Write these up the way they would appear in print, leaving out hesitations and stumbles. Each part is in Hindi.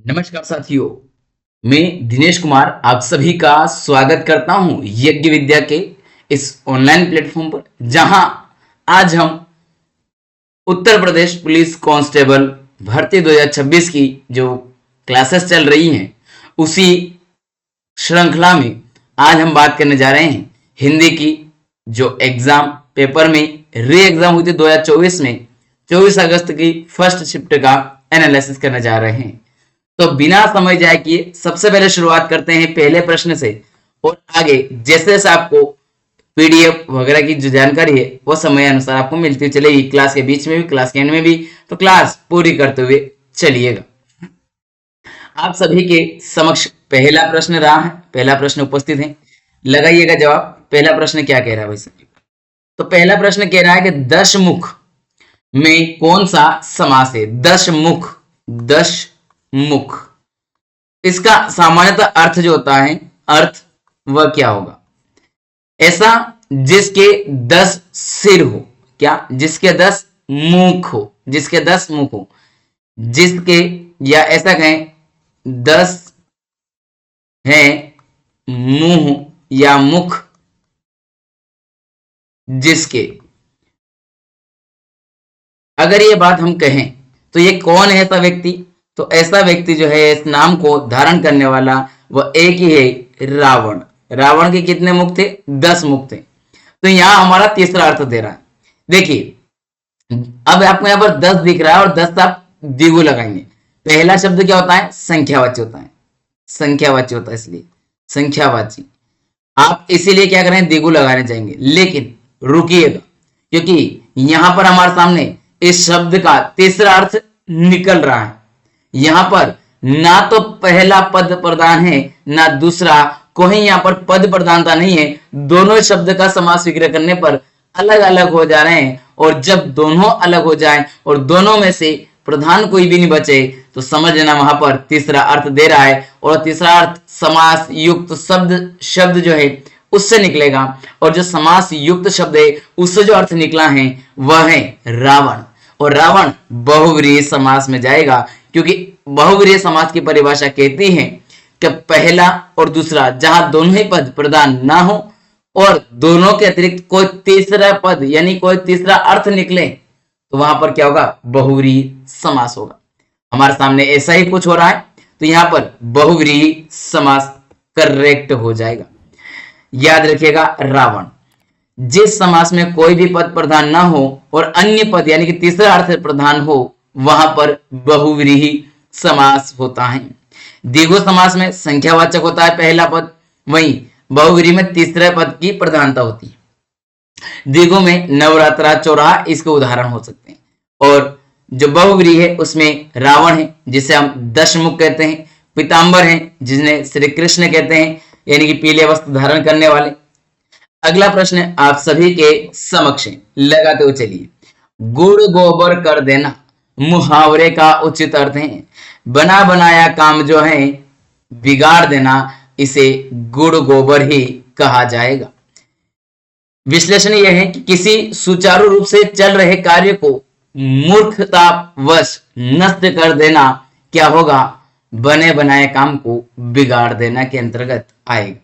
नमस्कार साथियों, मैं दिनेश कुमार आप सभी का स्वागत करता हूं यज्ञ विद्या के इस ऑनलाइन प्लेटफॉर्म पर, जहां आज हम उत्तर प्रदेश पुलिस कांस्टेबल भर्ती 2026 की जो क्लासेस चल रही हैं उसी श्रृंखला में आज हम बात करने जा रहे हैं हिंदी की जो एग्जाम पेपर में री एग्जाम हुई थी 2024 में 24 अगस्त की फर्स्ट शिफ्ट का एनालिसिस करने जा रहे हैं। तो बिना समय जाए किए सबसे पहले शुरुआत करते हैं पहले प्रश्न से, और आगे जैसे जैसे आपको पीडीएफ वगैरह की जो जानकारी है वो समय अनुसार आपको मिलती चलेगी, क्लास के बीच में भी, क्लास के एंड में भी। तो क्लास पूरी करते हुए चलिएगा। आप सभी के समक्ष पहला प्रश्न रहा है, पहला प्रश्न उपस्थित है, लगाइएगा जवाब। पहला प्रश्न क्या कह रहा है भाई साहब? तो पहला प्रश्न कह रहा है कि दशमुख में कौन सा समास है? दशमुख, दशमुख, इसका सामान्यतः अर्थ जो होता है, अर्थ वह क्या होगा? ऐसा जिसके 10 सिर हो। क्या? जिसके 10 मुख हो, जिसके 10 मुख हो, जिसके, या ऐसा कहें 10 है मुंह या मुख जिसके। अगर ये बात हम कहें तो ये कौन है ऐसा व्यक्ति? तो ऐसा व्यक्ति जो है इस नाम को धारण करने वाला वह एक ही है, रावण। रावण के कितने मुख थे? 10 मुख थे। तो यहां हमारा तीसरा अर्थ दे रहा है। देखिए, अब आपको यहां पर 10 दिख रहा है और 10 आप द्विगु लगाएंगे। पहला शब्द क्या होता है? संख्यावाची होता है, संख्यावाची होता है, इसलिए संख्यावाची। आप इसीलिए क्या करें? द्विगु लगाने जाएंगे। लेकिन रुकिएगा, क्योंकि यहां पर हमारे सामने इस शब्द का तीसरा अर्थ निकल रहा है। यहां पर ना तो पहला पद प्रधान है ना दूसरा, कोई यहां पर पद प्रधानता नहीं है। दोनों शब्द का समास विग्रह करने पर अलग अलग हो जा रहे हैं, और जब दोनों अलग हो जाएं और दोनों में से प्रधान कोई भी नहीं बचे तो समझ लेना वहां पर तीसरा अर्थ दे रहा है। और तीसरा अर्थ समास युक्त शब्द जो है उससे निकलेगा, और जो समास युक्त शब्द है उससे जो अर्थ निकला है वह है रावण। और रावण बहुव्रीहि समास में जाएगा, क्योंकि बहुव्रीहि समास की परिभाषा कहती है कि पहला और दूसरा जहां दोनों ही पद प्रधान ना हो और दोनों के अतिरिक्त कोई तीसरा पद यानी कोई तीसरा अर्थ निकले तो वहां पर क्या होगा? बहुव्रीहि समास होगा। हमारे सामने ऐसा ही कुछ हो रहा है, तो यहां पर बहुव्रीहि समास करेक्ट हो जाएगा। याद रखिएगा, रावण। जिस समास में कोई भी पद प्रधान ना हो और अन्य पद यानी कि तीसरा अर्थ प्रधान हो वहां पर बहुव्रीहि समास होता है। द्विगु समास में संख्यावाचक होता है पहला पद, वहीं बहुव्रीहि में तीसरे पद की प्रधानता होती है। द्विगु में नवरात्रा, चौराहा इसके उदाहरण हो सकते हैं। और जो बहुव्रीहि है उसमें रावण है जिसे हम दशमुख कहते हैं, पीताम्बर है जिन्हें श्री कृष्ण कहते हैं, यानी कि पीले वस्त्र धारण करने वाले। अगला प्रश्न आप सभी के समक्ष लगाते हुए चलिए। गुड़ गोबर कर देना मुहावरे का उचित अर्थ है। बना बनाया काम जो है बिगाड़ देना, इसे गुड़ गोबर ही कहा जाएगा। विश्लेषण यह है कि किसी सुचारू रूप से चल रहे कार्य को मूर्खतावश नष्ट कर देना क्या होगा? बने बनाए काम को बिगाड़ देना के अंतर्गत आएगा।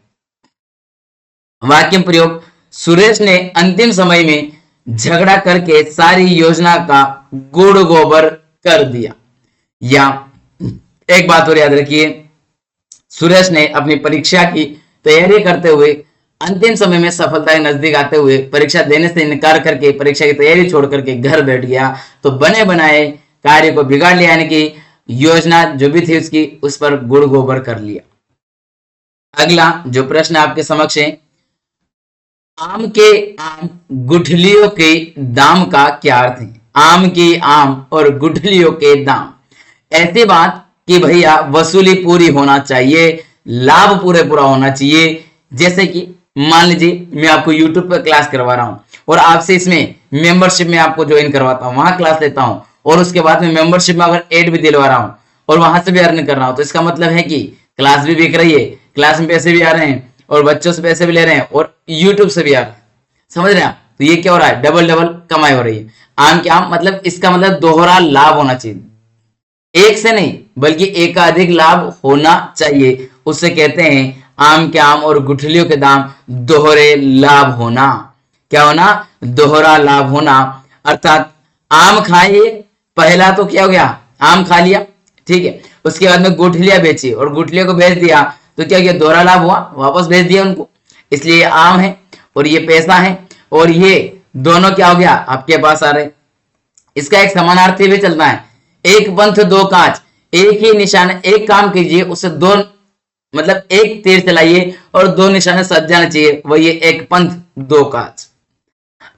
वाक्य प्रयोग: सुरेश ने अंतिम समय में झगड़ा करके सारी योजना का गुड़ गोबर कर दिया। या एक बात और याद रखिए, सुरेश ने अपनी परीक्षा की तैयारी करते हुए अंतिम समय में सफलता के नजदीक आते हुए परीक्षा देने से इनकार करके परीक्षा की तैयारी छोड़ करके घर बैठ गया, तो बने बनाए कार्य को बिगाड़ लिया, यानी कि योजना जो भी थी उसकी उस पर गुड़ गोबर कर लिया। अगला जो प्रश्न आपके समक्ष है, आम के आम गुठलियों के दाम का क्या अर्थ है? आम के आम और गुठलियों के दाम, ऐसी बात कि भैया वसूली पूरी होना चाहिए, लाभ पूरा होना चाहिए। जैसे कि मान लीजिए मैं आपको YouTube पर क्लास करवा रहा हूं और आपसे इसमें मेंबरशिप में आपको ज्वाइन करवाता हूं, वहां क्लास लेता हूं, और उसके बाद में मेंबरशिप में अगर एड भी दिलवा रहा हूं और वहां से भी अर्न कर रहा हूं, तो इसका मतलब है कि क्लास भी बिक रही है, क्लास में पैसे भी आ रहे हैं और बच्चों से पैसे भी ले रहे हैं और YouTube से भी आ रहे हैं। समझ रहे हैं आप? तो ये क्या हो रहा है? डबल डबल कमाई हो रही है। आम के आम मतलब इसका मतलब दोहरा लाभ होना चाहिए। एक से नहीं बल्कि एकाधिक लाभ होना चाहिए, उससे कहते हैं आम के आम और गुठलियों के दाम दोहरे लाभ होना। क्या होना? दोहरा लाभ होना। अर्थात आम खाइए, पहला तो क्या हो गया, आम खा लिया, ठीक है, उसके बाद में गुठलियां बेची और गुठलियों को बेच दिया, तो क्या किया, दोहरा लाभ हुआ, वापस बेच दिया उनको। इसलिए ये आम है और ये पैसा है, और ये दोनों क्या हो गया, आपके पास आ रहे। इसका एक समानार्थी भी चलता है, एक पंथ दो काज, एक ही निशान, एक काम कीजिए उससे दो, मतलब एक तीर चलाइए और दो निशाने सज जाने चाहिए, वही ये एक पंथ दो काज।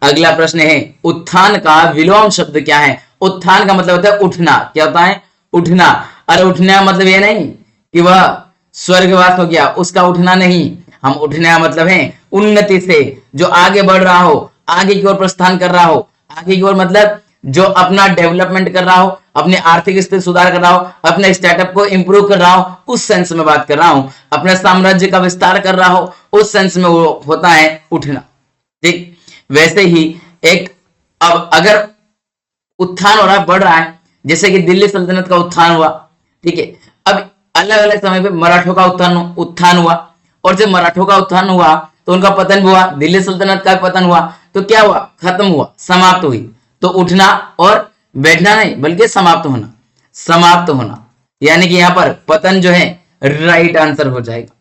अगला प्रश्न है, उत्थान का विलोम शब्द क्या है? उत्थान का मतलब होता है उठना। क्या होता है? उठना। अरे उठने का मतलब ये नहीं कि वह स्वर्गवास हो गया, उसका उठना नहीं। हम उठने का मतलब है उन्नति से, जो आगे बढ़ रहा हो, आगे की ओर प्रस्थान कर रहा हो। आगे की ओर मतलब जो अपना डेवलपमेंट कर रहा हो, अपने आर्थिक स्थिति सुधार कर रहा हो, अपने स्टार्टअप को इंप्रूव कर रहा हो, उस सेंस में बात कर रहा हूं। अपने साम्राज्य का विस्तार कर रहा हो, उस सेंस में वो होता है उठना। ठीक वैसे ही एक, अब अगर उत्थान हो रहा है, बढ़ रहा है, जैसे कि दिल्ली सल्तनत का उत्थान हुआ, ठीक है, अब अलग अलग समय पे मराठों का उत्थान हुआ, और जब मराठों का उत्थान हुआ तो उनका पतन हुआ, दिल्ली सल्तनत का पतन हुआ, तो क्या हुआ, खत्म हुआ, समाप्त हुई। तो उठना और बैठना नहीं बल्कि समाप्त होना, समाप्त होना, यानी कि यहां पर पतन जो है राइट आंसर हो जाएगा।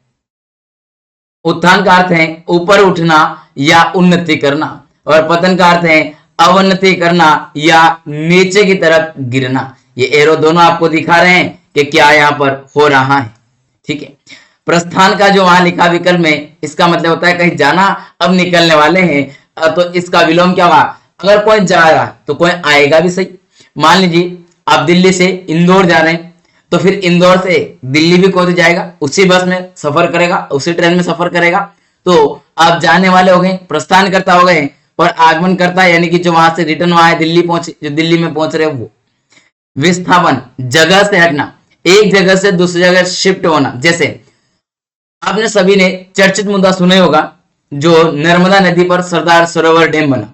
उत्थान का अर्थ है ऊपर उठना या उन्नति करना, और पतन का अर्थ है अवनति करना या नीचे की तरफ गिरना। ये एरो दोनों आपको दिखा रहे हैं कि क्या यहां पर हो रहा है, ठीक है। प्रस्थान का जो वहां लिखा विकल्प में, इसका मतलब होता है कहीं जाना, अब निकलने वाले हैं, तो इसका विलोम क्या हुआ, अगर कोई जा रहा है तो कोई आएगा भी सही। मान लीजिए आप दिल्ली से इंदौर जा रहे हैं, तो फिर इंदौर से दिल्ली भी कोई तो जाएगा, उसी बस में सफर करेगा, उसी ट्रेन में सफर करेगा, तो आप जाने वाले हो गए, प्रस्थान करता हो गए, और आगमन करता है यानी कि जो वहां से रिटर्न वहां है, दिल्ली पहुंचे, जो दिल्ली में पहुंच रहे वो। विस्थापन, जगह से हटना, एक जगह से दूसरी जगह शिफ्ट होना। जैसे आपने सभी ने चर्चित मुद्दा सुने होगा, जो नर्मदा नदी पर सरदार सरोवर डैम बना,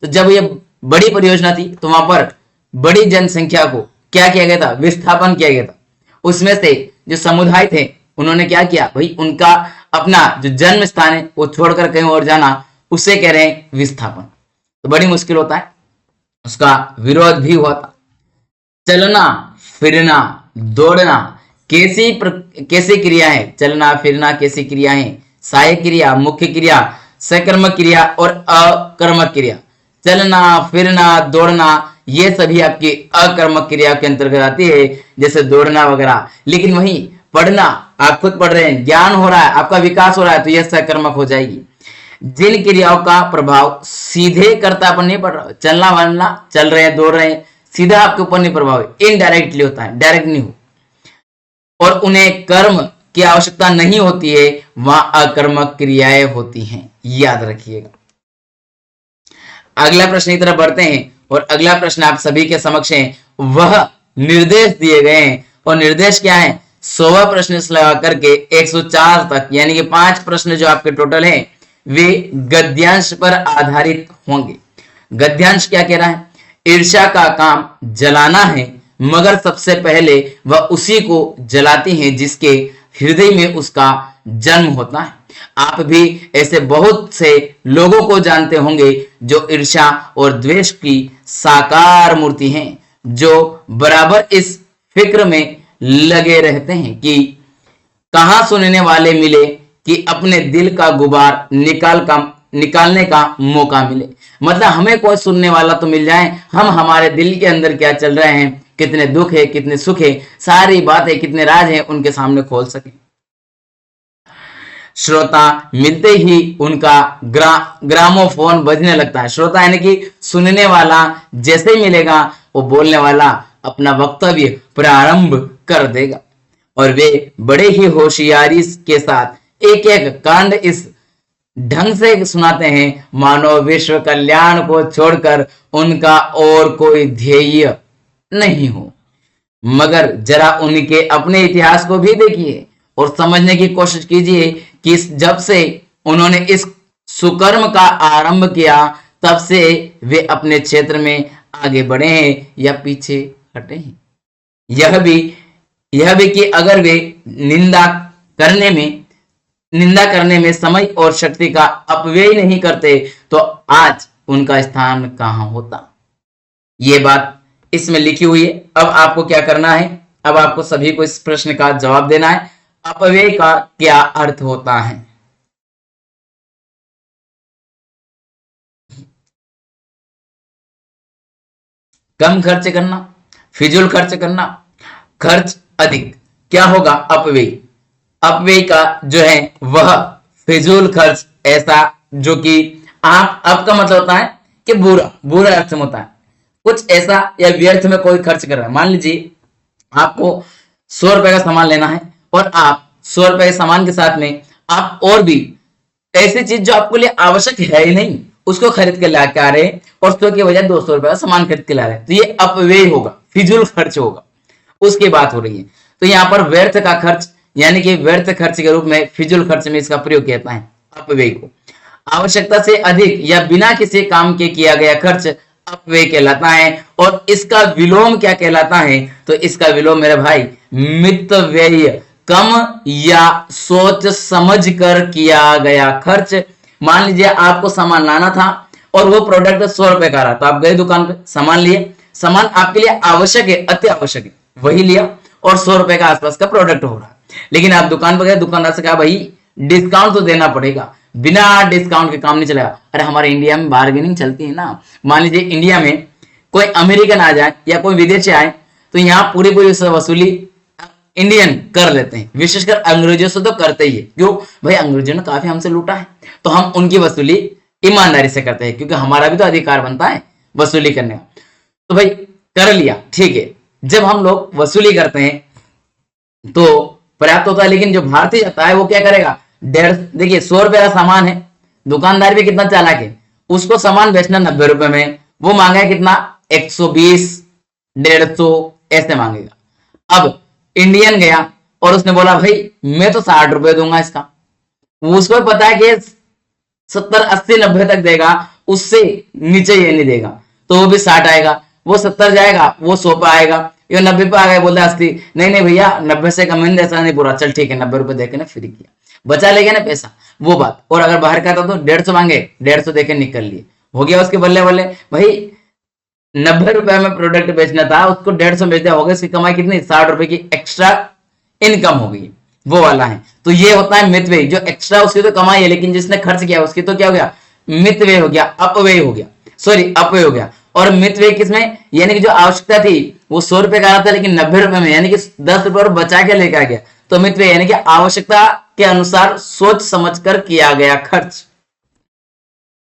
तो जब ये बड़ी परियोजना थी तो वहां पर बड़ी जनसंख्या को क्या किया गया था, विस्थापन किया गया था। उसमें से जो समुदाय थे उन्होंने क्या किया भाई, उनका अपना जो जन्म स्थान है वो छोड़कर कहीं और जाना, उसे कह रहे हैं विस्थापन। तो बड़ी मुश्किल होता है, उसका विरोध भी हुआ था। चलना फिरना दौड़ना कैसी क्रिया है? चलना फिरना कैसी क्रिया है? सहायक क्रिया, मुख्य क्रिया, सकर्मक क्रिया और अकर्मक क्रिया। चलना फिरना दौड़ना ये सभी आपकी अकर्मक क्रिया के अंतर्गत आती है, जैसे दौड़ना वगैरह। लेकिन वहीं पढ़ना, आप खुद पढ़ रहे हैं, ज्ञान हो रहा है, आपका विकास हो रहा है, तो यह सकर्मक हो जाएगी। जिन क्रियाओं का प्रभाव सीधे कर्ता पर नहीं पड़ रहा, चलना वलना, चल रहे हैं दौड़ रहे हैं, सीधा आपके ऊपर नहीं प्रभाव है, इनडायरेक्टली होता है, डायरेक्ट नहीं हो, और उन्हें कर्म की आवश्यकता नहीं होती है, वहां अकर्मक क्रियाएं होती हैं, याद रखिएगा। अगला प्रश्न की तरफ बढ़ते हैं, और अगला प्रश्न आप सभी के समक्ष है, वह निर्देश दिए गए हैं, और निर्देश क्या है, 100 प्रश्न से लगा करके 104 तक, यानी कि 5 प्रश्न जो आपके टोटल हैं वे गद्यांश पर आधारित होंगे। गद्यांश क्या कह रहा है, ईर्ष्या का काम जलाना है, मगर सबसे पहले वह उसी को जलाती है जिसके हृदय में उसका जन्म होता है। आप भी ऐसे बहुत से लोगों को जानते होंगे जो ईर्ष्या और द्वेष की साकार मूर्ति हैं, जो बराबर इस फिक्र में लगे रहते हैं कि कहां सुनने वाले मिले कि अपने दिल का गुबार निकालने का मौका मिले। मतलब हमें कोई सुनने वाला तो मिल जाए, हम हमारे दिल के अंदर क्या चल रहे हैं, कितने दुख है, कितने सुख है, सारी बातें, कितने राज हैं, उनके सामने खोल सके। श्रोता मिलते ही उनका ग्रामोफोन बजने लगता है। श्रोता यानी कि सुनने वाला जैसे ही मिलेगा, वो बोलने वाला अपना वक्तव्य प्रारंभ कर देगा, और वे बड़े ही होशियारी के साथ एक एक कांड इस ढंग से सुनाते हैं मानो विश्व कल्याण को छोड़कर उनका और कोई ध्येय नहीं हो। मगर जरा उनके अपने इतिहास को भी देखिए और समझने की कोशिश कीजिए कि जब से उन्होंने इस सुकर्म का आरंभ किया, तब से वे अपने क्षेत्र में आगे बढ़े हैं या पीछे हटे हैं। यह भी यह भी कि अगर वे करने में निंदा करने में समय और शक्ति का अपव्यय नहीं करते तो आज उनका स्थान कहाँ होता। ये बात इसमें लिखी हुई है। अब आपको क्या करना है, अब आपको सभी को इस प्रश्न का जवाब देना है। अपव्यय का क्या अर्थ होता है? कम खर्च करना, फिजूल खर्च करना, खर्च अधिक, क्या होगा? अपव्यय। अपव्यय का जो है वह फिजूल खर्च, ऐसा जो कि आप, आपका मतलब होता है कि बुरा बुरा अर्थ में होता है, कुछ ऐसा या व्यर्थ में कोई खर्च कर रहा है। मान लीजिए आपको 100 रुपए का सामान लेना है और आप 100 रुपए के सामान के साथ में आप और भी ऐसी चीज जो आपके लिए आवश्यक है ही नहीं उसको खरीद के ला के आ रहे हैं और 100 के बजाय 200 रुपए का सामान खरीद के ला रहे हैं, तो ये अपव्यय होगा, फिजूल खर्च होगा, उसकी बात हो रही है। तो यहाँ पर व्यर्थ का खर्च यानी कि व्यर्थ खर्च के रूप में फिजूल खर्च में इसका प्रयोग किया है अपव्यय को। आवश्यकता से अधिक या बिना किसी काम के किया गया खर्च अपव्यय कहलाता है। और इसका विलोम क्या कहलाता है? तो इसका विलोम मेरे भाई मितव्यय, कम या सोच समझ कर किया गया खर्च। मान लीजिए आपको सामान लाना था और वो प्रोडक्ट 100 रुपए का रहा, तो आप गए दुकान पे, सामान लिए, सामान आपके लिए आवश्यक है, अति आवश्यक है, वही लिया और 100 रुपए का आसपास का प्रोडक्ट हो रहा है। लेकिन आप दुकान पर गए, दुकानदार से कहा भाई डिस्काउंट तो देना पड़ेगा, बिना डिस्काउंट के काम नहीं चलेगा। अरे हमारे इंडिया में बार्गेनिंग चलती है ना। मान लीजिए इंडिया में कोई अमेरिकन आ जाए या कोई विदेशी आए तो यहाँ पूरी पूरी वसूली इंडियन कर लेते हैं, विशेषकर अंग्रेजों से तो करते ही है। क्यों भाई? अंग्रेजों ने काफी हमसे लूटा है, तो हम उनकी वसूली ईमानदारी से करते हैं, क्योंकि हमारा भी तो अधिकार बनता है वसूली करने का। तो भाई कर लिया, ठीक है। जब हम लोग वसूली करते हैं तो पर्याप्त होता है, लेकिन जो भारतीय जाता है वो क्या करेगा? देखिए 100 रुपए का सामान है, दुकानदार भी कितना चालाक है, उसको सामान बेचना 90 रुपए में, वो मांगा है कितना? 120, 150 ऐसे मांगेगा। अब इंडियन गया और उसने बोला भाई मैं तो 60 रुपए दूंगा इसका, उसको पता है कि 70, 80, 90 तक देगा, उससे नीचे ये नहीं देगा, तो वो भी 60 आएगा, वो 70 जाएगा, वो 100 पे आएगा, ये 90 पे आ गया, बोलता 80, नहीं नहीं भैया 90 से कम नहीं, ऐसा नहीं पूरा, चल ठीक है 90 रुपए देके ना फ्री किया, बचा लेगा ना पैसा, वो बात। और अगर बाहर का था तो 150 मांगे, 150 देके निकल लिए, हो गया उसके बल्ले बल्ले। भाई 90 रुपए में प्रोडक्ट बेचना था, उसको 150 बेच दिया, हो गया, उसकी कमाई कितनी? 60 रुपए की एक्स्ट्रा इनकम हो गई, वो वाला है। तो ये होता है मितव्यय, जो एक्स्ट्रा उसकी तो कमाई है, लेकिन जिसने खर्च किया उसकी तो क्या हो गया? मितव्यय हो गया, अपव्यय हो गया, सॉरी अपव्यय हो गया। और मितव्यय किसमें? यानी कि जो आवश्यकता थी वो 100 रुपए का आ रहा था, लेकिन 90 रुपए में, यानी कि 10 रुपए और बचा के लेकर आ गया, तो मितव्यय यानी कि आवश्यकता के अनुसार सोच समझकर किया गया खर्च।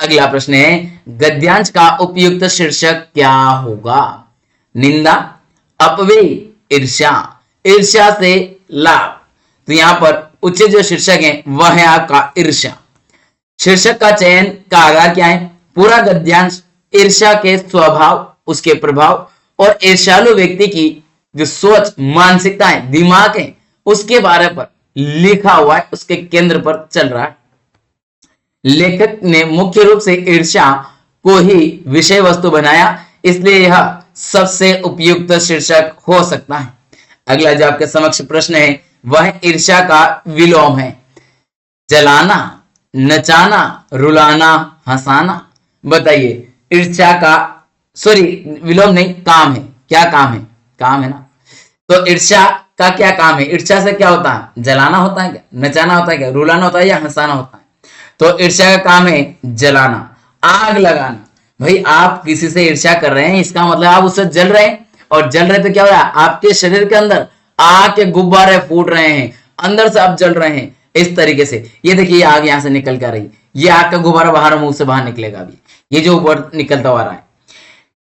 अगला प्रश्न है, गद्यांश का उपयुक्त शीर्षक क्या होगा? निंदा, अपव्यय, ईर्ष्या, ईर्ष्या से लाभ। तो यहां पर उचित जो शीर्षक है वह है आपका ईर्ष्या। शीर्षक का चयन का आधार क्या है? पूरा गद्यांश ईर्ष्या के स्वभाव, उसके प्रभाव और ईर्ष्यालु व्यक्ति की जो सोच, मानसिकता है, दिमाग है, उसके बारे पर लिखा हुआ है, उसके केंद्र पर चल रहा है। लेखक ने मुख्य रूप से ईर्ष्या को ही विषय वस्तु बनाया, इसलिए यह सबसे उपयुक्त शीर्षक हो सकता है। अगला जो आपके समक्ष प्रश्न है वह ईर्ष्या का विलोम है। जलाना, नचाना, रुलाना, हंसाना। बताइए ईर्ष्या का, सॉरी विलोम नहीं, काम है। क्या काम है? काम है ना। तो ईर्ष्या का क्या काम है? ईर्ष्या से क्या होता है? जलाना होता है क्या? नचाना होता है क्या? रुलाना होता है या हंसाना होता है? तो ईर्ष्या का काम है जलाना, आग लगाना। भाई आप किसी से ईर्ष्या कर रहे हैं, इसका मतलब आप उससे जल रहे हैं, और जल रहे तो क्या हो रहा है? आपके शरीर के अंदर आग के गुब्बारे फूट रहे हैं, अंदर से आप जल रहे हैं। इस तरीके से ये देखिए आग यहां से निकल कर रही, ये आग का गुब्बारा बाहर मुंह से बाहर निकलेगा अभी, ये जो ऊपर निकलता हुआ रहा है।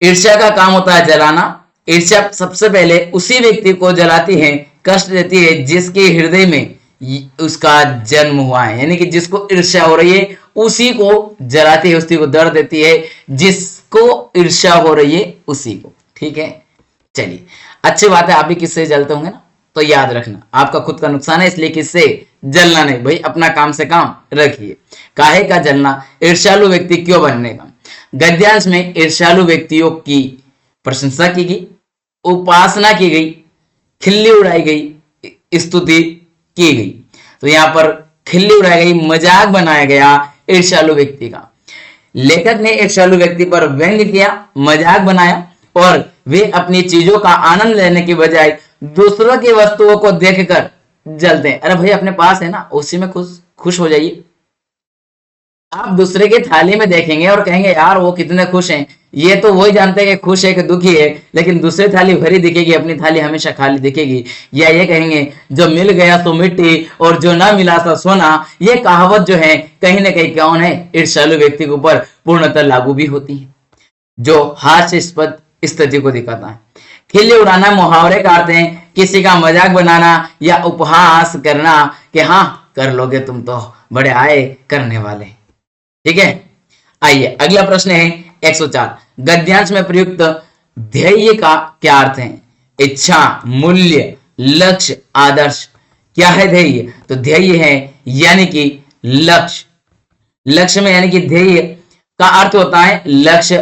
ईर्ष्या का काम होता है जलाना। ईर्ष्या सबसे पहले उसी व्यक्ति को जलाती है, कष्ट देती है जिसके हृदय में उसका जन्म हुआ है, यानी कि जिसको ईर्ष्या हो रही है उसी को जलाती है, उसी को दर्द देती है, जिसको ईर्ष्या हो रही है उसी को। ठीक है, चलिए अच्छी बात है, आप भी किससे जलते होंगे ना, तो याद रखना आपका खुद का नुकसान है, इसलिए किससे जलना नहीं भाई, अपना काम से काम रखिए। काहे का जलना? ईर्ष्यालु व्यक्ति क्यों बनने का। गद्यांश में ईर्ष्यालु व्यक्तियों की प्रशंसा की गई, उपासना की गई, खिल्ली उड़ाई गई, स्तुति की गई। तो यहाँ पर खिल्ली उड़ाई गई, मजाक बनाया गया ईर्ष्यालु व्यक्ति का। लेखक ने ईर्ष्यालु व्यक्ति पर व्यंग्य किया, मजाक बनाया, और वे अपनी चीजों का आनंद लेने की बजाय दूसरों की वस्तुओं को देखकर जलते हैं। अरे भाई अपने पास है ना, उसी में खुश खुश हो जाइए। आप दूसरे की थाली में देखेंगे और कहेंगे यार वो कितने खुश हैं, ये तो वही जानते हैं कि खुश है कि दुखी है, लेकिन दूसरी थाली भरी दिखेगी, अपनी थाली हमेशा खाली दिखेगी। या ये कहेंगे जो मिल गया तो मिट्टी और जो ना मिला तो सोना। ये कहावत जो है कहीं ना कहीं कौन है, ईर्ष्यालु व्यक्ति के ऊपर पूर्णतः लागू भी होती है, जो हास्यास्पद स्थिति को दिखाता है। खिल्ली उड़ाना मुहावरे का अर्थ है किसी का मजाक बनाना या उपहास करना कि हाँ कर लोगे तुम तो बड़े आए करने वाले। ठीक है, आइए अगला प्रश्न है 104। गद्यांश में प्रयुक्त ध्येय का क्या अर्थ है? इच्छा, मूल्य, लक्ष्य, आदर्श। क्या है ध्येय? तो ध्येय है यानी कि लक्ष्य। लक्ष्य में यानी कि ध्येय का अर्थ होता है लक्ष्य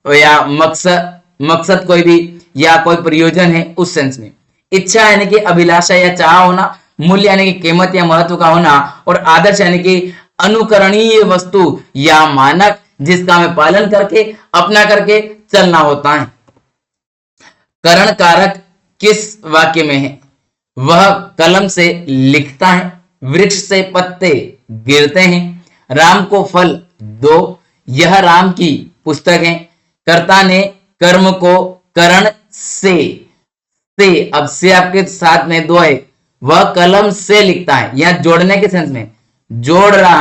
या मकसद, मकसद कोई भी या कोई प्रयोजन है उस सेंस में। इच्छा यानी कि अभिलाषा या चाह होना, मूल्य यानी कि कीमत या महत्व का होना, और आदर्श यानी कि अनुकरणीय वस्तु या मानक जिसका हमें पालन करके अपना करके चलना होता है। करण कारक किस वाक्य में है? वह कलम से लिखता है, वृक्ष से पत्ते गिरते हैं, राम को फल दो, यह राम की पुस्तक है, कर्ता ने कर्म को करण से अब से आपके साथ में दो है, वह कलम से लिखता है, यह जोड़ने के सेंस में जोड़ रहा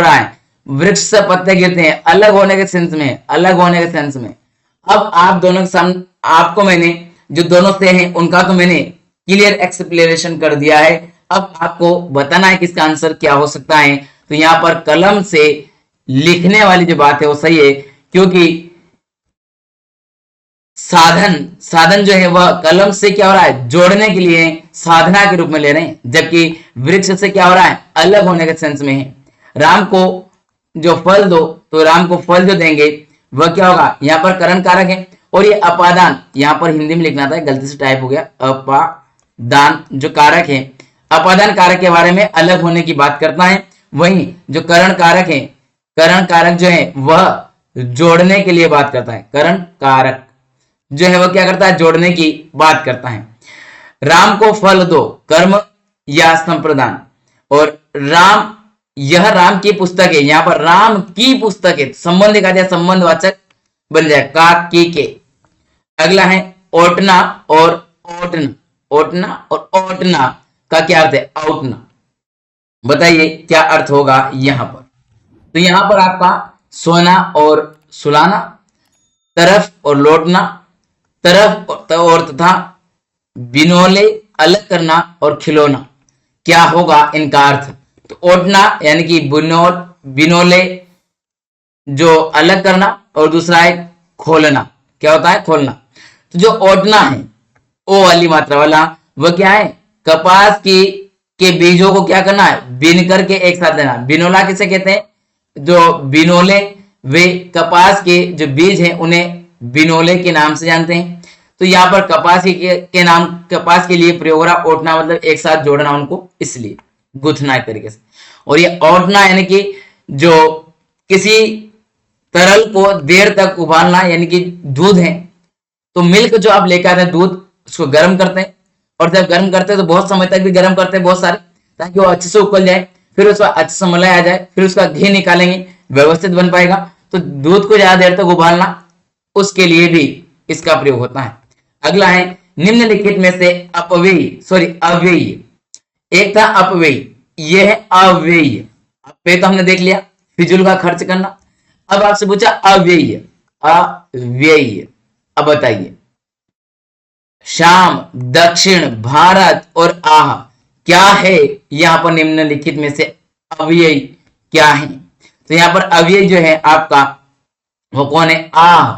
है। वृक्ष से पत्ते गिरते हैं, अलग होने के सेंस में। अब आप दोनों के सामने आपको मैंने जो दोनों से हैं उनका तो मैंने क्लियर एक्सप्लेनेशन कर दिया है। अब आपको बताना है कि इसका आंसर क्या हो सकता है। तो यहाँ पर कलम से लिखने वाली जो बात है वो सही है, क्योंकि साधन जो है वह कलम से क्या हो रहा है, जोड़ने के लिए साधना के रूप में ले रहे हैं, जबकि वृक्ष से क्या हो रहा है, अलग होने के सेंस में है। राम को जो फल दो, तो राम को फल जो देंगे वह क्या होगा, यहाँ पर करण कारक है। और ये अपादान यहाँ पर हिंदी में लिखना था, गलती से टाइप हो गया, अपादान जो कारक है, अपादान कारक के बारे में अलग होने की बात करता है। वहीं जो करण कारक है, करण कारक जो है वह जोड़ने के लिए बात करता है। करण कारक जो है वह क्या करता है, जोड़ने की बात करता है। राम को फल दो, कर्म या संप्रदान, और राम, यह राम की पुस्तक है, यहाँ पर राम की पुस्तक है, संबंध दिखा दिया, संबंधवाचक बन जाए का की के। अगला है ओटना और ओटना। ओटना और ओटना का क्या अर्थ है, आउटना। बताइए क्या अर्थ होगा यहां पर। तो यहां पर आपका सोना और सुलाना, तरफ और लौटना, तरफ और तथा, बिनोले अलग करना और खिलौना। क्या होगा इनका अर्थ? तो ओटना यानी कि बिनोले जो अलग करना, और दूसरा है खोलना। क्या होता है, खोलना। तो जो ओटना है ओ वाली मात्रा वाला, वह क्या है, कपास की के बीजों को क्या करना है, बिन करके एक साथ लेना। बिनोला किसे कहते हैं, जो बिनोले वे कपास के जो बीज हैं उन्हें बिनोले के नाम से जानते हैं। तो यहाँ पर कपास के नाम, कपास के लिए प्रयोग हो रहा, ओटना मतलब एक साथ जोड़ना उनको, इसलिए गुथना एक तरीके से। और ये ओटना यानी कि जो किसी तरल को देर तक उबालना, यानी कि दूध है, तो मिल्क जो आप लेकर आते हैं दूध, उसको गर्म करते हैं, और जब गर्म करते हैं तो बहुत समय तक भी गर्म करते हैं बहुत सारे, ताकि वो अच्छे से उबल जाए, फिर उसका अच्छे से मलाई आ जाए, फिर उसका घी निकालेंगे, व्यवस्थित बन पाएगा। तो दूध को ज्यादा देर तक उबालना, उसके लिए भी इसका प्रयोग होता है। अगला है निम्नलिखित में से अव्ययी। एक था अपव्ययी, यह है अव्ययी। पे तो हमने देख लिया फिजूल का खर्च करना। अब आपसे पूछा अव्ययी। अब बताइए, शाम, दक्षिण, भारत और आह, क्या है यहां पर निम्नलिखित में से अव्ययी क्या है? तो यहां पर अव्ययी जो है आपका वो कौन है, आह।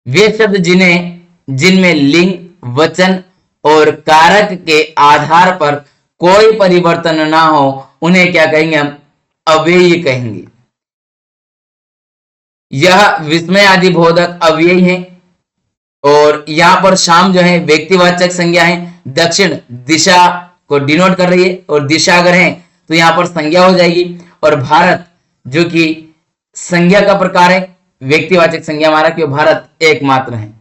वे शब्द जिनमें लिंग, वचन और कारक के आधार पर कोई परिवर्तन ना हो, उन्हें क्या कहेंगे, हम अव्ययी कहेंगे। यह विस्मय आदि बोधक अव्ययी है। और यहाँ पर शाम जो है व्यक्तिवाचक संज्ञा है, दक्षिण दिशा को डिनोट कर रही है, और दिशा अगर है तो यहाँ पर संज्ञा हो जाएगी। और भारत जो कि संज्ञा का प्रकार है, व्यक्तिवाचक संज्ञा हमारा कि भारत एकमात्र है।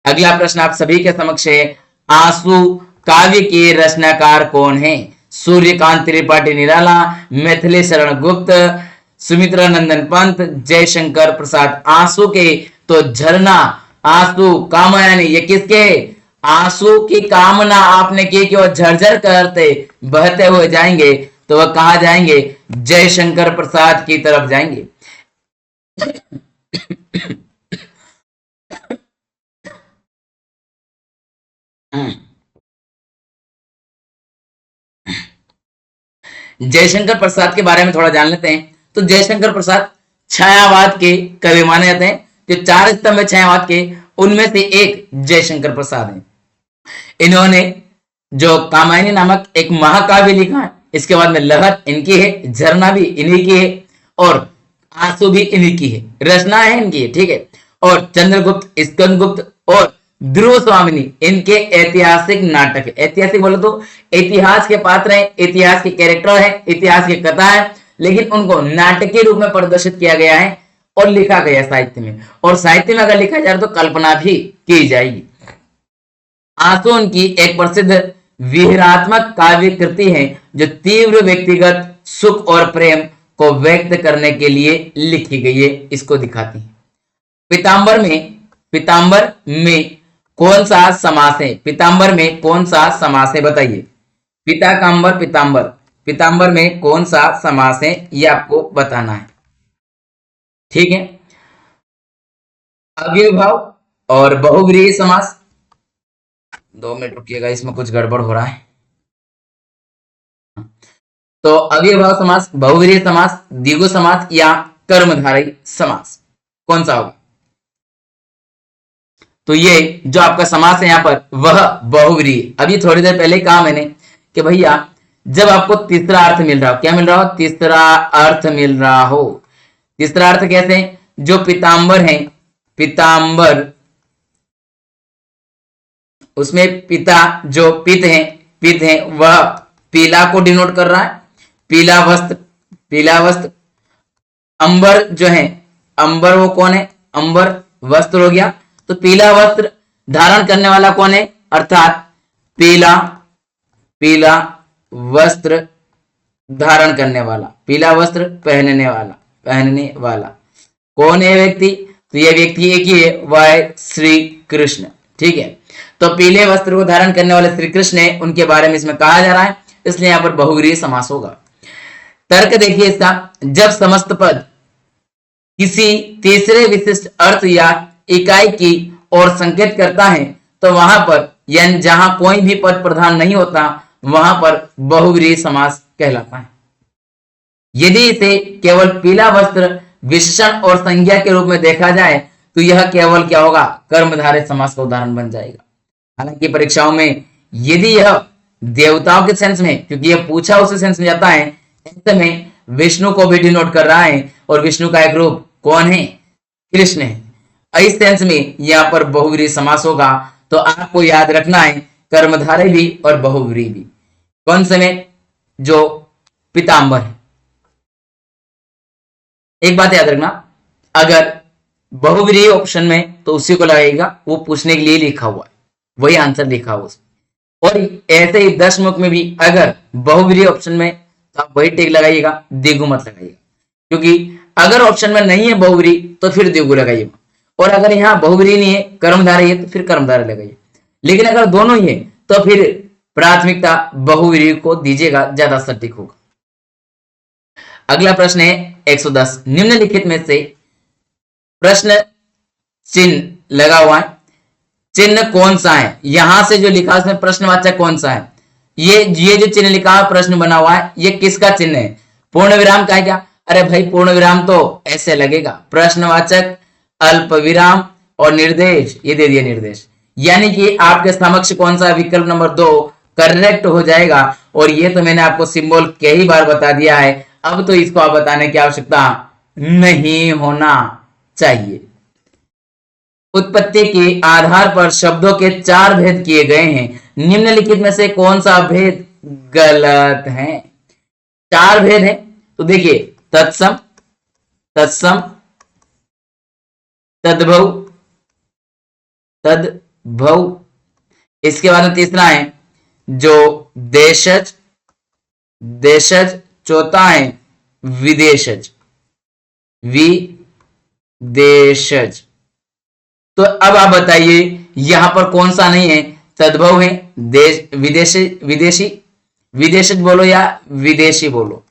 अगला प्रश्न आप सभी के समक्ष है, आंसू काव्य के रचनाकार कौन है? सूर्यकांत त्रिपाठी निराला, मैथिली शरण गुप्त, सुमित्रा नंदन पंत, जयशंकर प्रसाद। आंसू के तो झरना, आंसू कामयानी, ये किसके? आंसू की कामना आपने की कि वो झरझर करते बहते हुए जाएंगे, तो वह कहा जाएंगे? जयशंकर प्रसाद की तरफ जाएंगे। जयशंकर प्रसाद के बारे में थोड़ा जान लेते हैं। तो जयशंकर प्रसाद छायावाद के कवि माने जाते हैं। जो चार स्तंभ है छायावाद के, उनमें से एक जयशंकर प्रसाद है। इन्होंने जो कामायनी नामक एक महाकाव्य लिखा है, इसके बाद में लहर इनकी है, झरना भी इन्हीं की है, और आंसू भी इन्हीं की है, रचना है इनकी, ठीक है। और चंद्रगुप्त, स्कंदगुप्त और ध्रुव स्वामिनी इनके ऐतिहासिक नाटक है। ऐतिहासिक बोलो तो इतिहास के पात्र हैं, इतिहास के कैरेक्टर हैं, इतिहास की कथा है, लेकिन उनको नाटक के रूप में प्रदर्शित किया गया है और लिखा गया साहित्य में। और साहित्य में अगर लिखा जाए तो कल्पना भी की जाएगी। आंसू उनकी एक प्रसिद्ध विहरात्मक काव्य कृति है जो तीव्र व्यक्तिगत सुख और प्रेम को व्यक्त करने के लिए लिखी गई है, इसको दिखाती है। पीताम्बर में कौन सा समास है? पीताम्बर में कौन सा समास है बताइए। पीताम्बर, पीताम्बर में कौन सा समास है ये आपको बताना है, ठीक है। अव्ययभाव और बहुव्रीहि समास। 2 मिनट रुकिएगा, इसमें कुछ गड़बड़ हो रहा है। तो अव्ययभाव समास, बहुव्रीहि समास, द्विगु समास या कर्मधारय समास, कौन सा होगा? तो ये जो आपका समास है यहाँ पर वह बहुव्रीहि। अभी थोड़ी देर पहले कहा मैंने कि भैया जब आपको तीसरा अर्थ मिल रहा हो, क्या मिल रहा हो? तीसरा अर्थ मिल रहा हो। तीसरा अर्थ कैसे? जो पीताम्बर है, पीताम्बर, उसमें पिता जो पित है वह पीला को डिनोट कर रहा है, पीला वस्त्र, पीला वस्त्र। अंबर जो है, अंबर वो कौन है? अंबर वस्त्र हो गया। तो पीला वस्त्र धारण करने वाला कौन है? अर्थात पीला, पीला वस्त्र धारण करने वाला, पीला वस्त्र पहनने वाला, पहनने वाला कौन है व्यक्ति? तो यह व्यक्ति एक ही है, वह है श्री कृष्ण, ठीक है। तो पीले वस्त्र को धारण करने वाले श्री कृष्ण है, उनके बारे में इसमें कहा जा रहा है, इसलिए यहां पर बहुव्रीहि समास होगा। तर्क देखिए इसका, जब समस्त पद किसी तीसरे विशिष्ट अर्थ या इकाई की ओर संकेत करता है तो वहां पर, यानी जहां कोई भी पद प्रधान नहीं होता, वहां पर बहुव्रीहि समास कहलाता है। यदि इसे केवल पीला वस्त्र विशेषण और संज्ञा के रूप में देखा जाए तो यह केवल क्या होगा? कर्मधारय समास का उदाहरण बन जाएगा। हालांकि परीक्षाओं में यदि यह देवताओं के सेंस में, क्योंकि यह पूछा उसी सेंस में जाता है, ऐसे में विष्णु को भी डिनोट कर रहा है, और विष्णु का एक रूप कौन है? कृष्ण है। इस सेंस में यहाँ पर बहुव्रीहि समास होगा। तो आपको याद रखना है कर्मधारय भी और बहुव्रीहि भी। कौन से में? जो पीताम्बर है। एक बात याद रखना, अगर बहुव्रीहि ऑप्शन में तो उसी को लगाएगा, वो पूछने के लिए लिखा हुआ है, वही आंसर लिखा हुआ उसमें। और ऐसे ही 10 मुख में भी अगर बहुव्रीहि ऑप्शन में तो आप वही टिक लगाइएगा, द्विगु मत लगाइएगा। क्योंकि अगर ऑप्शन में नहीं है बहुव्रीहि तो फिर द्विगु लगाइएगा, और अगर यहाँ बहुव्रीहि नहीं है, कर्मधारय है, तो फिर कर्मधारय लगाइए। लेकिन अगर दोनों ही है तो फिर प्राथमिकता बहुव्रीहि को दीजिएगा, ज्यादा सटीक होगा। अगला प्रश्न है 110, निम्नलिखित में से प्रश्न चिन्ह लगा हुआ है, चिन्ह कौन सा है? यहां से जो लिखा है उसमें प्रश्नवाचक कौन सा है? ये जो चिन्ह लिखा है, प्रश्न बना हुआ है, ये किसका चिन्ह है? पूर्ण विराम का है क्या? अरे भाई पूर्ण विराम तो ऐसे लगेगा, प्रश्नवाचक, अल्प विराम और निर्देश, ये दे दिया निर्देश। यानी कि आपके समक्ष कौन सा विकल्प नंबर 2 करेक्ट हो जाएगा। और ये तो मैंने आपको सिंबल कई बार बता दिया है, अब तो इसको आप बताने की आवश्यकता नहीं होना चाहिए। उत्पत्ति के आधार पर शब्दों के 4 भेद किए गए हैं, निम्नलिखित में से कौन सा भेद गलत है? 4 भेद हैं, तो देखिए तत्सम, तत्सम, तद्भव, तद्भव, इसके बाद में तीसरा है जो देशज, देशज, चौथा है विदेशज, विदेशज। तो अब आप बताइए यहां पर कौन सा नहीं है? तद्भव है, देश, विदेशी, विदेशी, विदेशज बोलो या विदेशी बोलो,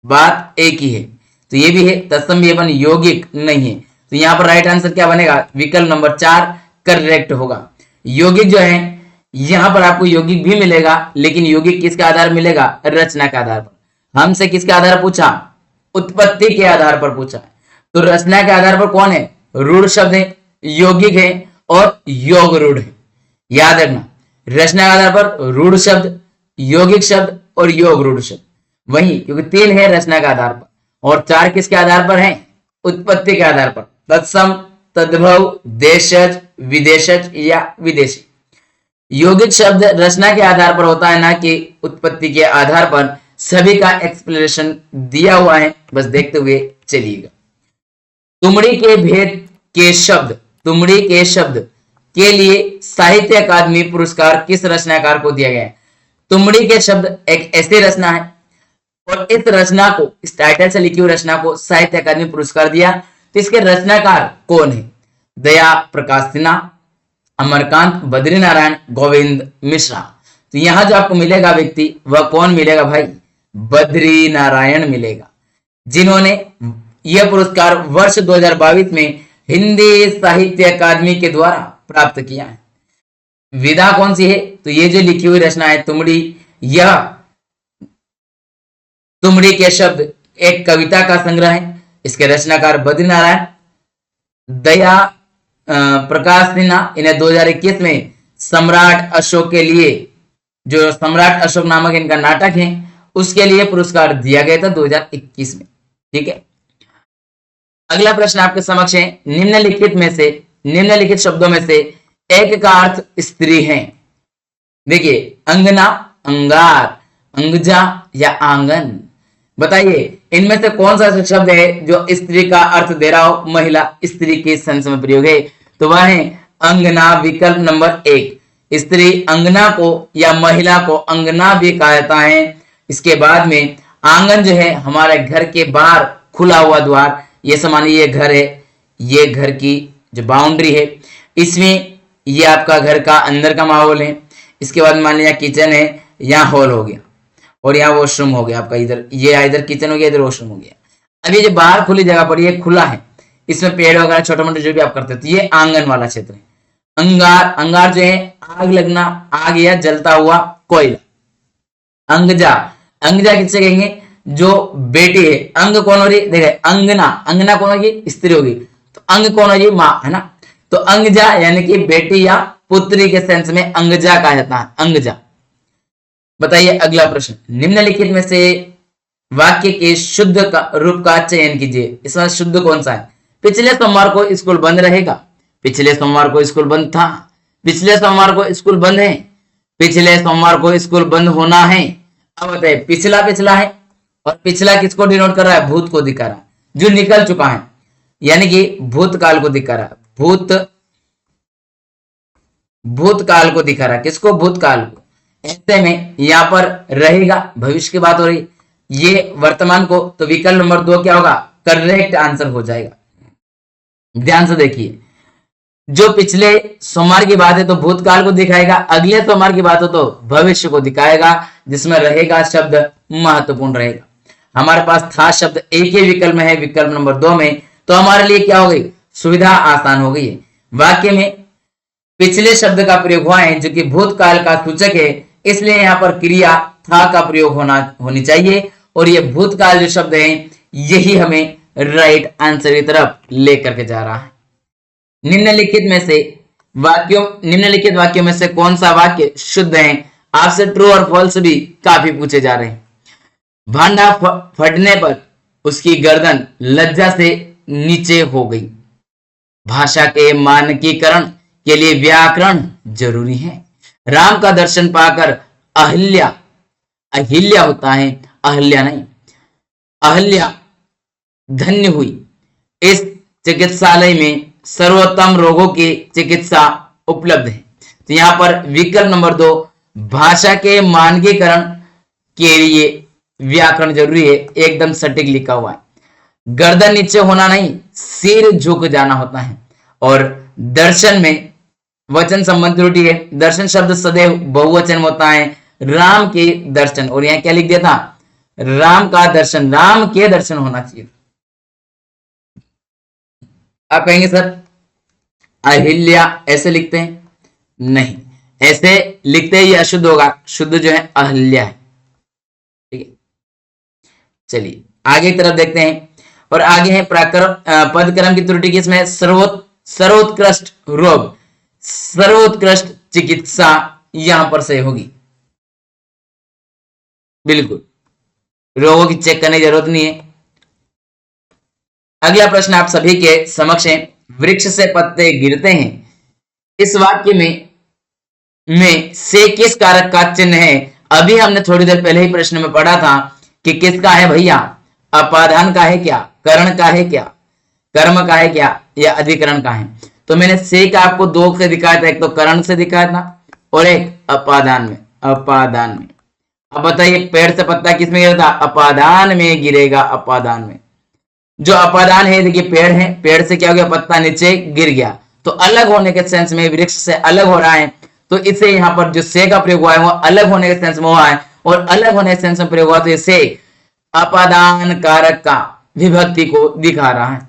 बात एक ही है। तो ये भी है, तत्सम भी है, यौगिक नहीं है। तो यहां पर राइट आंसर क्या बनेगा? विकल्प नंबर 4 करेक्ट होगा। यौगिक जो है, यहां पर आपको यौगिक भी मिलेगा, लेकिन यौगिक किसके आधार पर मिलेगा? रचना के आधार पर। हमसे किसके आधार पर पूछा? उत्पत्ति के आधार पर पूछा। तो रचना के आधार पर कौन है? रूढ़ शब्द है, यौगिक है और योग रूढ़ है। याद रखना, रचना के आधार पर रूढ़ शब्द, यौगिक शब्द और योग रूढ़ शब्द, वही, क्योंकि 3 है रचना के आधार पर और 4 किसके आधार पर है? उत्पत्ति के आधार पर। तत्सम, तद्भव, देशज, विदेशज या विदेशी। यौगिक शब्द रचना के आधार पर होता है, ना कि उत्पत्ति के आधार पर। सभी का एक्सप्लेनेशन दिया हुआ है, बस देखते हुए चलिएगा। तुमड़ी के भेद के शब्द, तुमड़ी के शब्द के लिए साहित्य अकादमी पुरस्कार किस रचनाकार को दिया गया है? तुमड़ी के शब्द एक ऐसी रचना है और इस रचना को, इस टाइटल से लिखी हुई रचना को साहित्य अकादमी पुरस्कार दिया। तो इसके रचनाकार कौन है? दया प्रकाश सिन्हा, अमरकांत, बद्री नारायण, गोविंद मिश्रा। तो यहां जो आपको मिलेगा व्यक्ति, वह कौन मिलेगा भाई? बद्री नारायण मिलेगा, जिन्होंने यह पुरस्कार वर्ष 2022 में हिंदी साहित्य अकादमी के द्वारा प्राप्त किया है। विधा कौन सी है? तो ये जो लिखी हुई रचना है तुमड़ी, यह तुमड़ी के शब्द एक कविता का संग्रह है। इसके रचनाकार बद्री नारायण, दया प्रकाश सिन्हा, इन्हें 2021 में सम्राट अशोक के लिए, जो सम्राट अशोक नामक इनका नाटक है, उसके लिए पुरस्कार दिया गया था 2021 में। ठीक है, अगला प्रश्न आपके समक्ष है, निम्नलिखित में से, निम्नलिखित शब्दों में से एक का अर्थ स्त्री है। देखिए, अंगना, अंगार, अंगजा या आंगन। बताइए इनमें से कौन सा शब्द है जो स्त्री का अर्थ दे रहा हो, महिला, स्त्री के सेंस में प्रयोग है? तो वह है अंगना, विकल्प नंबर 1। स्त्री अंगना को या महिला को अंगना भी कहा जाता है। इसके बाद में आंगन जो है हमारे घर के बाहर खुला हुआ द्वार, ये मानिए ये घर है, ये घर की जो बाउंड्री है, इसमें ये आपका घर का अंदर का माहौल है। इसके बाद मान लिया किचन है, यहाँ हॉल हो गया और यहाँ वॉशरूम हो गया आपका, इधर ये इधर किचन हो गया, इधर वॉशरूम हो गया। अब ये जो बाहर खुली जगह पर ये खुला है, इसमें पेड़ वगैरह छोटे मोटे जो भी आप करते थे, ये आंगन वाला क्षेत्र है। अंगार, अंगार जो है आग लगना, आग या जलता हुआ कोयला। अंगजा, अंगजा किससे कहेंगे? जो बेटी है। अंग कौन हो रही? देखे अंगना, अंगना कौन होगी? स्त्री होगी। तो अंग कौन होगी? माँ, है ना। तो अंगजा यानी कि बेटी या पुत्री के सेंस में अंगजा कहा जाता है, अंगजा। बताइए अगला प्रश्न, निम्नलिखित में से वाक्य के शुद्ध का रूप का चयन कीजिए। इसमें शुद्ध कौन सा है? पिछले सोमवार को स्कूल बंद रहेगा। पिछले सोमवार को स्कूल बंद था। पिछले सोमवार को स्कूल बंद है। पिछले सोमवार को स्कूल बंद होना है। अब बताइए पिछला पिछला है और पिछला किसको डिनोट कर रहा है? भूत को दिखा रहा है, जो निकल चुका है, यानी कि भूतकाल को दिखा रहा है। भूतकाल को दिखा रहा है, किसको? भूतकाल को। ऐसे में यहां पर रहेगा, भविष्य की बात हो रही, ये वर्तमान को, तो विकल्प नंबर 2 क्या होगा? करेक्ट आंसर हो जाएगा। ध्यान से देखिए, जो पिछले सोमवार की बात है तो भूतकाल को दिखाएगा, अगले सोमवार की बात हो तो भविष्य को दिखाएगा, जिसमें रहेगा शब्द महत्वपूर्ण रहेगा। हमारे पास था शब्द एक ही विकल्प में है, विकल्प नंबर 2 में, तो हमारे लिए क्या हो गई? सुविधा आसान हो गई है। वाक्य में पिछले शब्द का प्रयोग हुआ है जो कि भूतकाल का सूचक है, इसलिए यहाँ पर क्रिया था का प्रयोग होनी चाहिए, और ये भूतकाल जो शब्द है यही हमें राइट आंसर की तरफ लेकर के जा रहा है। निम्नलिखित वाक्यों में से कौन सा वाक्य शुद्ध है? आपसे ट्रू और फॉल्स भी काफी पूछे जा रहे हैं। भांडा फटने पर उसकी गर्दन लज्जा से नीचे हो गई। भाषा के मानकीकरण के लिए व्याकरण जरूरी है। राम का दर्शन पाकर अहिल्या, अहिल्या होता है, अहिल्या नहीं, अहिल्या धन्य हुई। इस चिकित्सालय में सर्वोत्तम रोगों की चिकित्सा उपलब्ध है। तो यहाँ पर विकल्प नंबर 2, भाषा के मानकीकरण के लिए व्याकरण जरूरी है, एकदम सटीक लिखा हुआ है। गर्दन नीचे होना नहीं, सिर झुक जाना होता है। और दर्शन में वचन संबंध त्रुटि है, दर्शन शब्द सदैव बहुवचन होता है। राम के दर्शन, और यहाँ क्या लिख दिया था, राम का दर्शन, राम के दर्शन होना चाहिए। आप कहेंगे सर अहिल्या ऐसे लिखते हैं, नहीं, ऐसे लिखते ही अशुद्ध होगा, शुद्ध जो है अहिल्या है। ठीक है, चलिए आगे की तरफ देखते हैं। और आगे है पदक्रम की त्रुटि किसमें, सर्वोत्कृष्ट रोग, सर्वोत्कृष्ट चिकित्सा यहां पर सही होगी। बिल्कुल, रोगों की चेक करने की जरूरत नहीं है। अगला प्रश्न आप सभी के समक्ष है, वृक्ष से पत्ते गिरते हैं, इस वाक्य में से किस कारक का चिन्ह है। अभी हमने थोड़ी देर पहले ही प्रश्न में पढ़ा था कि किसका है भैया, अपादान का है क्या, करण का है क्या, कर्म का है क्या, या अधिकरण का है। तो मैंने से का आपको 2 से दिखाया था, एक तो करण से दिखाया था और एक अपादान में, अपादान में। अब बताइए पेड़ से पत्ता किस में गिरा था, अपादान में गिरेगा, अपादान में। जो अपादान है, देखिए पेड़ है, पेड़ से क्या हो गया, पत्ता नीचे गिर गया, तो अलग होने के सेंस में, वृक्ष से अलग हो रहा है, तो इसे यहाँ पर जो से का प्रयोग हुआ है वो अलग होने के सेंस में हुआ है, और अलग होने के सेंस में प्रयोग हुआ, तो इसे अपादान कारक का विभक्ति को दिखा रहा है।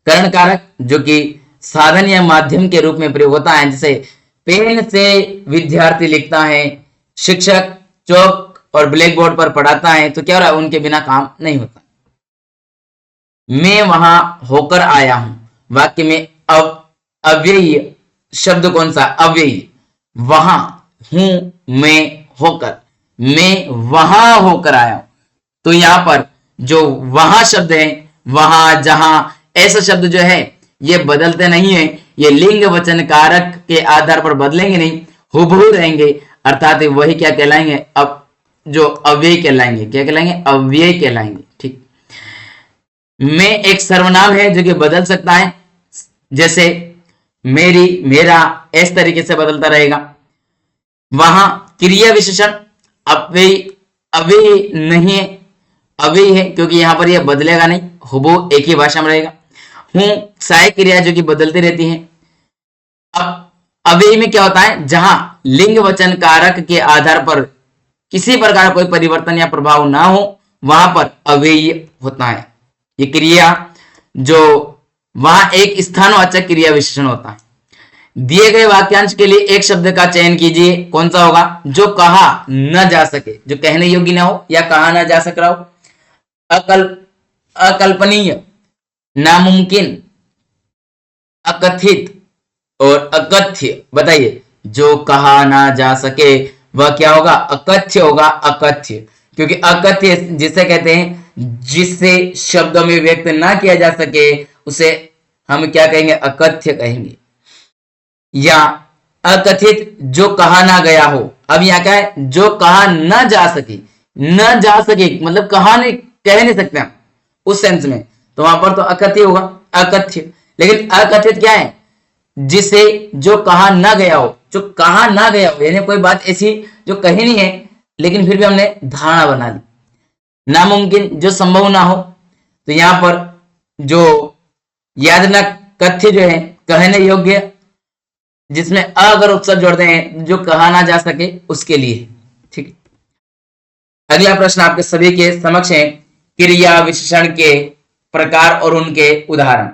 करण कारक जो कि साधन या माध्यम के रूप में प्रयोग होता है, जैसे पेन से विद्यार्थी लिखता है, शिक्षक चौक और ब्लैक बोर्ड पर पढ़ाता है, तो क्या हो रहा है, उनके बिना काम नहीं होता। मैं वहां होकर आया हूं, वाक्य में अव्ययी शब्द कौन सा, अव्ययी, वहां हूं मैं होकर, मैं वहां होकर आया हूं। तो यहां पर जो वहां शब्द है, वहां, जहां, ऐसा शब्द जो है ये बदलते नहीं है, ये लिंग वचन कारक के आधार पर बदलेंगे नहीं, हुबहू रहेंगे, अर्थात वही क्या कहलाएंगे, अब जो अव्यय कहलाएंगे, क्या कहलाएंगे, अव्यय कहलाएंगे। ठीक, मैं एक सर्वनाम है जो कि बदल सकता है, जैसे मेरी, मेरा, इस तरीके से बदलता रहेगा। वहां क्रिया विशेषण अव्यय, अव्यय नहीं है, अव्यय है क्योंकि यहां पर यह बदलेगा नहीं, हुबहू एक ही भाषा में रहेगा। हूं सहायक क्रिया जो कि बदलती रहती है। अब अव्यय में क्या होता है, जहां लिंग वचन कारक के आधार पर किसी प्रकार कोई परिवर्तन या प्रभाव ना हो, वहां पर अव्यय होता है। ये क्रिया जो वहां एक स्थानवाचक क्रिया विशेषण होता है। दिए गए वाक्यांश के लिए एक शब्द का चयन कीजिए, कौन सा होगा, जो कहा न जा सके, जो कहने योग्य ना हो या कहा न जा सक रहा हो। अकल्पनीय, नामुमकिन, अकथित और अकथ्य। बताइए, जो कहा ना जा सके वह क्या होगा, अकथ्य होगा, अकथ्य, क्योंकि अकथ्य जिसे कहते हैं जिससे शब्दों में व्यक्त ना किया जा सके, उसे हम क्या कहेंगे, अकथ्य कहेंगे। या अकथित, जो कहा ना गया हो। अब यहाँ क्या है, जो कहा ना जा सके, न जा सके मतलब कहा नहीं, कह नहीं सकते हम उस सेंस में, तो वहां पर तो अकथ्य होगा, अकथ्य। लेकिन अकथित क्या है, जिसे जो कहा ना गया हो, जो कहा ना गया हो, यानी कोई बात ऐसी जो कही नहीं है लेकिन फिर भी हमने धारणा बना ली। नामुमकिन, जो संभव ना हो, तो यहां पर जो याद ना कथ्य जो है कहने योग्य, जिसमें अगर उपसर्ग जोड़ते हैं, जो कहा ना जा सके उसके लिए। ठीक, अगला प्रश्न आपके सभी के समक्ष है, क्रिया विशेषण के प्रकार और उनके उदाहरण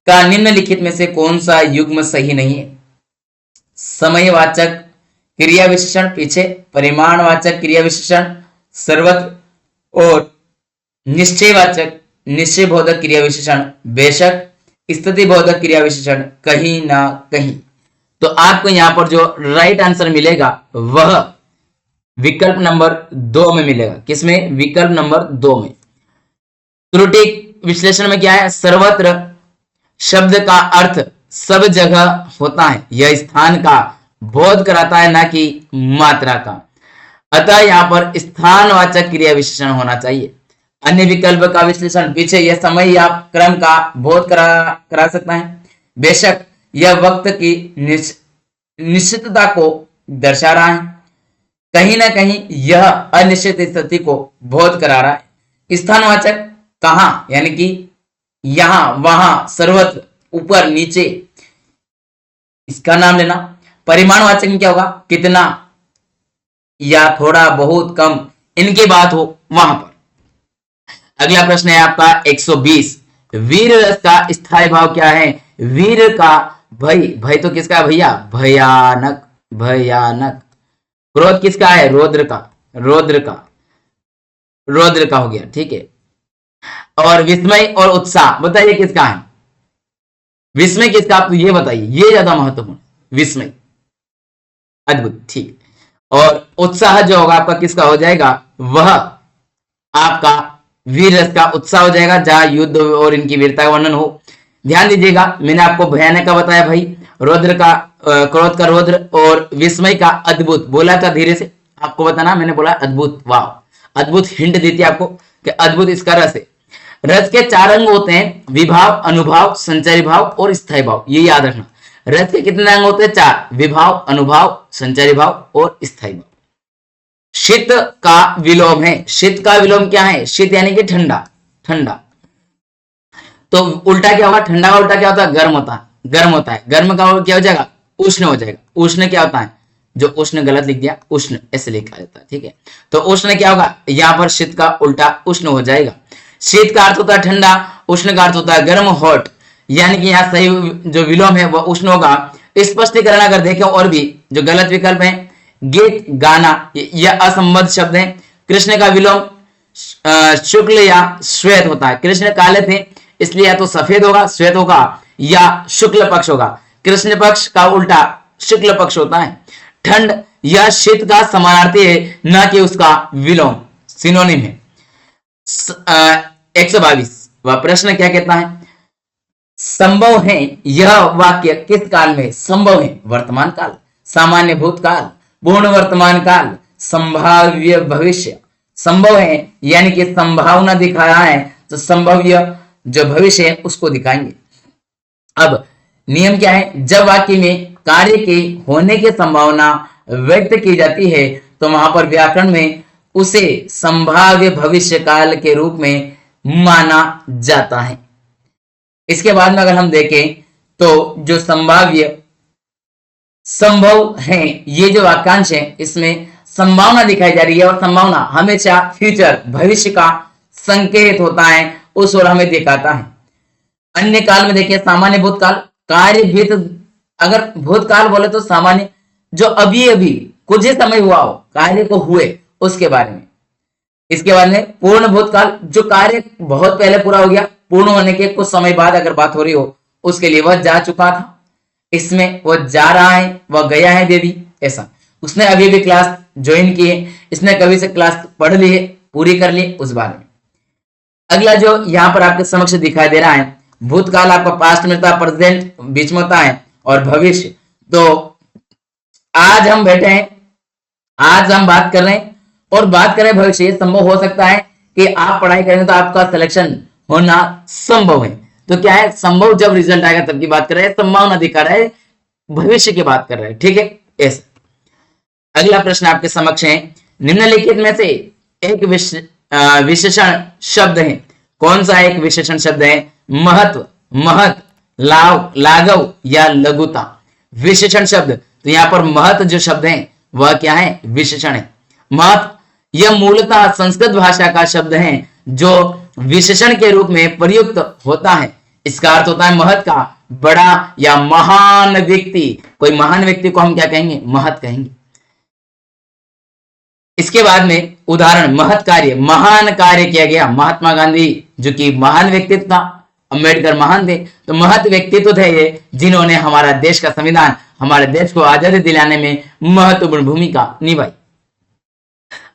का निम्नलिखित में से कौन सा युग्म सही नहीं है। समयवाचक क्रिया विशेषण पीछे, परिमाणवाचक क्रिया विशेषण सर्वत्र, और निश्चयवाचक निश्चय बोधक क्रिया विशेषण बेशक, स्थिति बोधक क्रिया विशेषण कहीं ना कहीं। तो आपको यहां पर जो राइट आंसर मिलेगा वह विकल्प नंबर 2 में मिलेगा। किसमें, विकल्प नंबर 2 में। त्रुटि विश्लेषण में क्या है, सर्वत्र, शब्द का अर्थ सब जगह होता है, यह स्थान का बोध कराता है, ना कि मात्रा का। अतः यहाँ पर स्थानवाचक क्रिया विशेषण होना चाहिए। अन्य विकल्प का विश्लेषण पीछे यह समय या क्रम का बोध करा सकता है। बेशक यह वक्त की निश्चितता को दर्शा रहा है, कहीं ना कहीं यह अनिश्चित स्थिति को बोध करा रहा है। स्थानवाचक कहाँ, यानी कि यहां, वहां, सर्वत्र, ऊपर, नीचे, इसका नाम लेना। परिमाणवाचक में क्या होगा, कितना या थोड़ा, बहुत, कम, इनकी बात हो वहां पर। अगला प्रश्न है आपका 120। वीर रस का स्थायी भाव क्या है? वीर का भय, भय तो किसका है भैया? भयानक, भयानक। क्रोध किसका है? रौद्र का, रौद्र का, रौद्र का हो गया, ठीक है। और विस्मय और उत्साह बताइए किसका है? विस्मय किसका, आप तो ये बताइए, ये ज्यादा महत्वपूर्ण। विस्मय, अद्भुत, ठीक। और उत्साह जो होगा आपका किसका हो जाएगा? वह आपका वीर रस का उत्साह हो जाएगा, जहां युद्ध और इनकी वीरता का वर्णन हो। ध्यान दीजिएगा, मैंने आपको भयानक का बताया भाई, रौद्र का, क्रोध का रौद्र, और विस्मय का अद्भुत। बोला था धीरे से, आपको बताना, मैंने बोला अद्भुत। वाह, अद्भुत हिंट दी थी आपको कि अद्भुत इसका रस है। रस के 4 अंग होते हैं, विभाव, अनुभाव, संचारी भाव और स्थायी भाव। ये याद रखना। रस के कितने अंग होते हैं? 4। विभाव, अनुभाव, संचारी भाव और स्थायी भाव। शीत का विलोम है। शीत का विलोम क्या है? शीत यानी कि ठंडा, ठंडा। तो उल्टा क्या होगा? ठंडा का उल्टा क्या होता है? गर्म होता है, गर्म होता है। गर्म का क्या हो जाएगा? उष्ण हो जाएगा। उष्ण क्या होता है? जो उष्ण गलत लिख दिया, उष्ण ऐसे लिखा जाता है, ठीक है। तो उष्ण क्या होगा? यहाँ पर शीत का उल्टा उष्ण हो जाएगा। शीत का अर्थ होता है ठंडा, उष्ण का अर्थ होता है गर्म, हॉट। यानी कि यहाँ सही जो विलोम है वह उष्ण होगा। स्पष्टीकरण अगर देखें और भी जो गलत विकल्प है, गीत, गाना, यह असंबद्ध शब्द है। कृष्ण का विलोम शुक्ल या श्वेत होता है। कृष्ण काले थे, इसलिए या तो सफेद होगा, श्वेत होगा, या शुक्ल पक्ष होगा। कृष्ण पक्ष का उल्टा शुक्ल पक्ष होता है। ठंड यह शीत का समानार्थी है, न कि उसका विलोम, सिनोनिम है। 122 वह प्रश्न क्या कहता है? संभव है यह वाक्य किस काल में? संभव है वर्तमान काल, सामान्य भूतकाल, पूर्ण वर्तमान काल, संभाव्य भविष्य। संभव है यानी कि संभावना दिखा रहा है, तो संभव्य जो भविष्य है उसको दिखाएंगे। अब नियम क्या है? जब वाक्य में कार्य के होने की संभावना व्यक्त की जाती है तो वहां पर व्याकरण में उसे संभाव्य भविष्य काल के रूप में माना जाता है। इसके बाद में अगर हम देखें तो जो संभाव्य, संभव है, ये जो वाक्यांश है इसमें संभावना दिखाई जा रही है, और संभावना हमेशा फ्यूचर, भविष्य का संकेत होता है, उस ओर हमें दिखाता है। अन्य काल में देखिए, सामान्य भूतकाल, कार्य भीत, अगर भूतकाल बोले तो सामान्य जो अभी अभी कुछ ही समय हुआ हो, कार्य को हुए उसके बारे में। इसके बाद में पूर्ण भूतकाल, जो कार्य बहुत पहले पूरा हो गया, पूर्ण होने के कुछ समय बाद अगर बात हो रही हो, उसके लिए वह जा चुका था, इसमें वह जा रहा है, वह गया है बेबी, ऐसा। उसने अभी भी क्लास ज्वाइन की है, इसने कभी से क्लास पढ़ ली है, पूरी कर ली, उस बारे में। अगला जो यहाँ पर आपके समक्ष दिखाई दे रहा है, भूतकाल आपका पास्ट में होता है, प्रेजेंट बीच में होता है, और भविष्य। तो आज हम बैठे हैं, आज हम बात कर रहे हैं और बात करें भविष्य। ये संभव हो सकता है कि आप पढ़ाई करेंगे तो आपका सिलेक्शन होना संभव है। तो क्या है? संभव जब रिजल्ट आएगा तब की बात कर रहे हैं, संभावना दिखा रहा है, भविष्य की बात कर रहे हैं, ठीक है, ऐसा। अगला प्रश्न आपके समक्ष है, निम्नलिखित में से एक विशेषण शब्द है। कौन सा एक विशेषण शब्द है? महत्व, महत, लाव, लाघव या लघुता। विशेषण शब्द, तो यहाँ पर महत जो शब्द है वह क्या है? विशेषण है। महत यह मूलतः संस्कृत भाषा का शब्द है जो विशेषण के रूप में प्रयुक्त होता है। इसका अर्थ होता है महत का बड़ा या महान व्यक्ति। कोई महान व्यक्ति को हम क्या कहेंगे? महत कहेंगे। इसके बाद में उदाहरण, महत कार्य, महान कार्य किया गया। महात्मा गांधी जो कि महान व्यक्तित्व था, अम्बेडकर महान थे, तो महत व्यक्तित्व थे ये, जिन्होंने हमारा देश का संविधान, हमारे देश को आजादी दिलाने में महत्वपूर्ण भूमिका निभाई।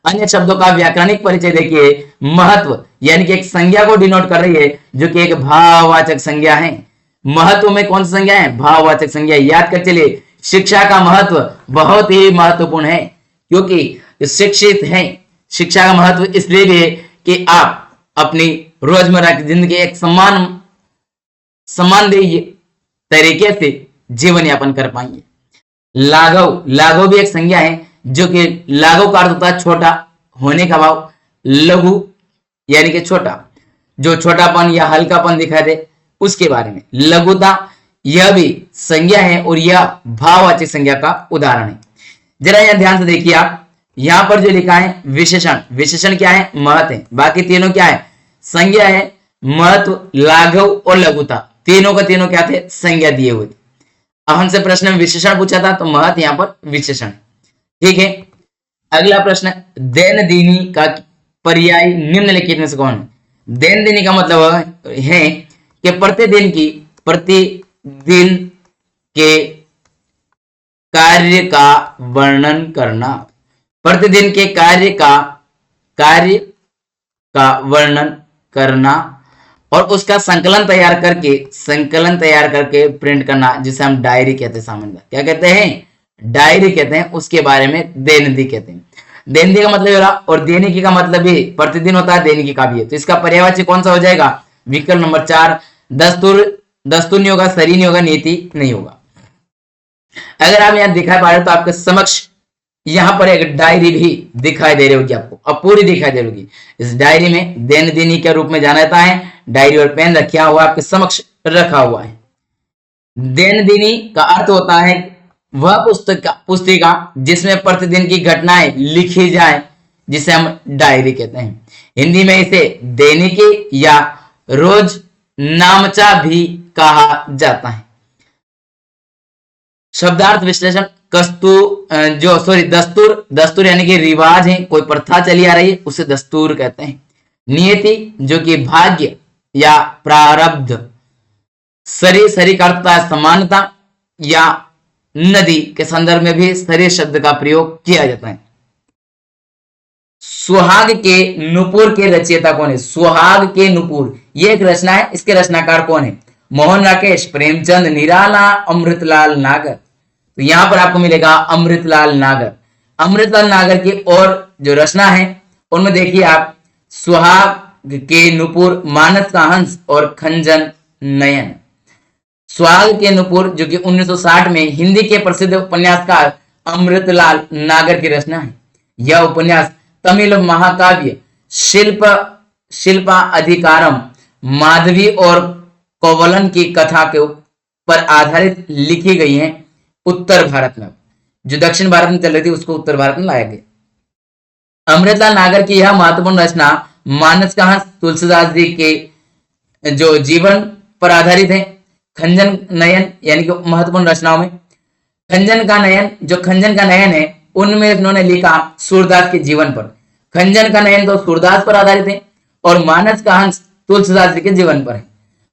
अन्य शब्दों का व्याकरणिक परिचय देखिए। महत्व यानी कि एक संज्ञा को डिनोट कर रही है, जो कि एक भाववाचक संज्ञा है। महत्व में कौन सी संज्ञा है? भाववाचक संज्ञा। याद कर चलिए, शिक्षा का महत्व बहुत ही महत्वपूर्ण है, क्योंकि शिक्षित हैं। शिक्षा का महत्व इसलिए भी है कि आप अपनी रोजमर्रा की जिंदगी एक सम्मानदेय तरीके से जीवन यापन कर पाएंगे। लाघव, लाघव भी एक संज्ञा है, जो कि लाघव का अर्थ होता है छोटा होने का भाव। लघु यानी कि छोटा, जो छोटापन या हल्कापन दिखाई दे उसके बारे में। लघुता यह भी संज्ञा है और यह भाववाचक संज्ञा का उदाहरण है। जरा यहां ध्यान से देखिए आप, यहां पर जो लिखा है विशेषण, विशेषण क्या है? महत्व है। बाकी तीनों क्या है? संज्ञा है। महत्व, लाघव और लघुता, तीनों का तीनों क्या थे? संज्ञा दिए हुए थे। अब हमसे प्रश्न में विशेषण पूछा था, तो महत्व यहां पर विशेषण। ठीक है, अगला प्रश्न, दैन दीनी का पर्याय निम्नलिखित में से कौन है? दैन दीनी का मतलब है कि प्रतिदिन के कार्य का वर्णन करना। प्रतिदिन के कार्य का वर्णन करना और उसका संकलन तैयार करके प्रिंट करना, जिसे हम डायरी कहते हैं। सामान्य क्या कहते हैं? डायरी कहते हैं। उसके बारे में दैनिकी कहते हैं। दैनिकी का मतलब होगा, और दैनिकी का मतलब भी प्रतिदिन होता है, दैनिकी का भी है। तो इसका पर्यायवाची कौन सा हो जाएगा? विकल्प नंबर 4, दस्तूर नहीं होगा, सरी नहीं होगा, नीति नहीं होगा। अगर आप यहाँ दिखाई पा रहे हो तो आपके समक्ष यहाँ पर एक डायरी भी दिखाई दे रही होगी आपको, अब पूरी दिखाई दे रही होगी। इस डायरी में दैन दीनी के रूप में जाना जाता है। डायरी और पेन रखा हुआ आपके समक्ष रखा हुआ है। दैन दीनी का अर्थ होता है वह पुस्तिका जिसमें प्रतिदिन की घटनाएं लिखी जाए, जिसे हम डायरी कहते हैं। हिंदी में इसे दैनिकी या रोज नामचा भी कहा जाता है। शब्दार्थ विश्लेषण, दस्तूर यानी कि रिवाज है, कोई प्रथा चली आ रही है, उसे दस्तूर कहते हैं। नियति जो कि भाग्य या प्रारब्ध। सरी का अर्थ है समानता, या नदी के संदर्भ में भी सरी शब्द का प्रयोग किया जाता है। सुहाग के नुपुर के रचयिता कौन है? सुहाग के नुपुर ये एक रचना है, इसके रचनाकार कौन है? मोहन राकेश, प्रेमचंद, निराला, अमृतलाल नागर। तो यहां पर आपको मिलेगा अमृतलाल नागर। अमृतलाल नागर की और जो रचना है उनमें देखिए आप, सुहाग के नुपुर, मानस का हंस और खंजन नयन। सुहाग के नुपुर जो कि 1960 में हिंदी के प्रसिद्ध उपन्यासकार अमृतलाल नागर की रचना है। यह उपन्यास तमिल महाकाव्य शिल्पा अधिकारम, माधवी और कोवलन की कथा के पर आधारित लिखी गई है। उत्तर भारत में, जो दक्षिण भारत में चल रही थी उसको उत्तर भारत में लाया गया। अमृतलाल नागर की यह महत्वपूर्ण रचना मानस का हंस तुलसीदास जी के जो जीवन पर आधारित है। खंजन नयन यानी कि महत्वपूर्ण रचनाओं में खंजन का नयन है, उनमें उन्होंने लिखा सूरदास के जीवन पर। खंजन का नयन तो सूरदास पर आधारित है और मानस का हंस तुलसीदास जी के जीवन पर है।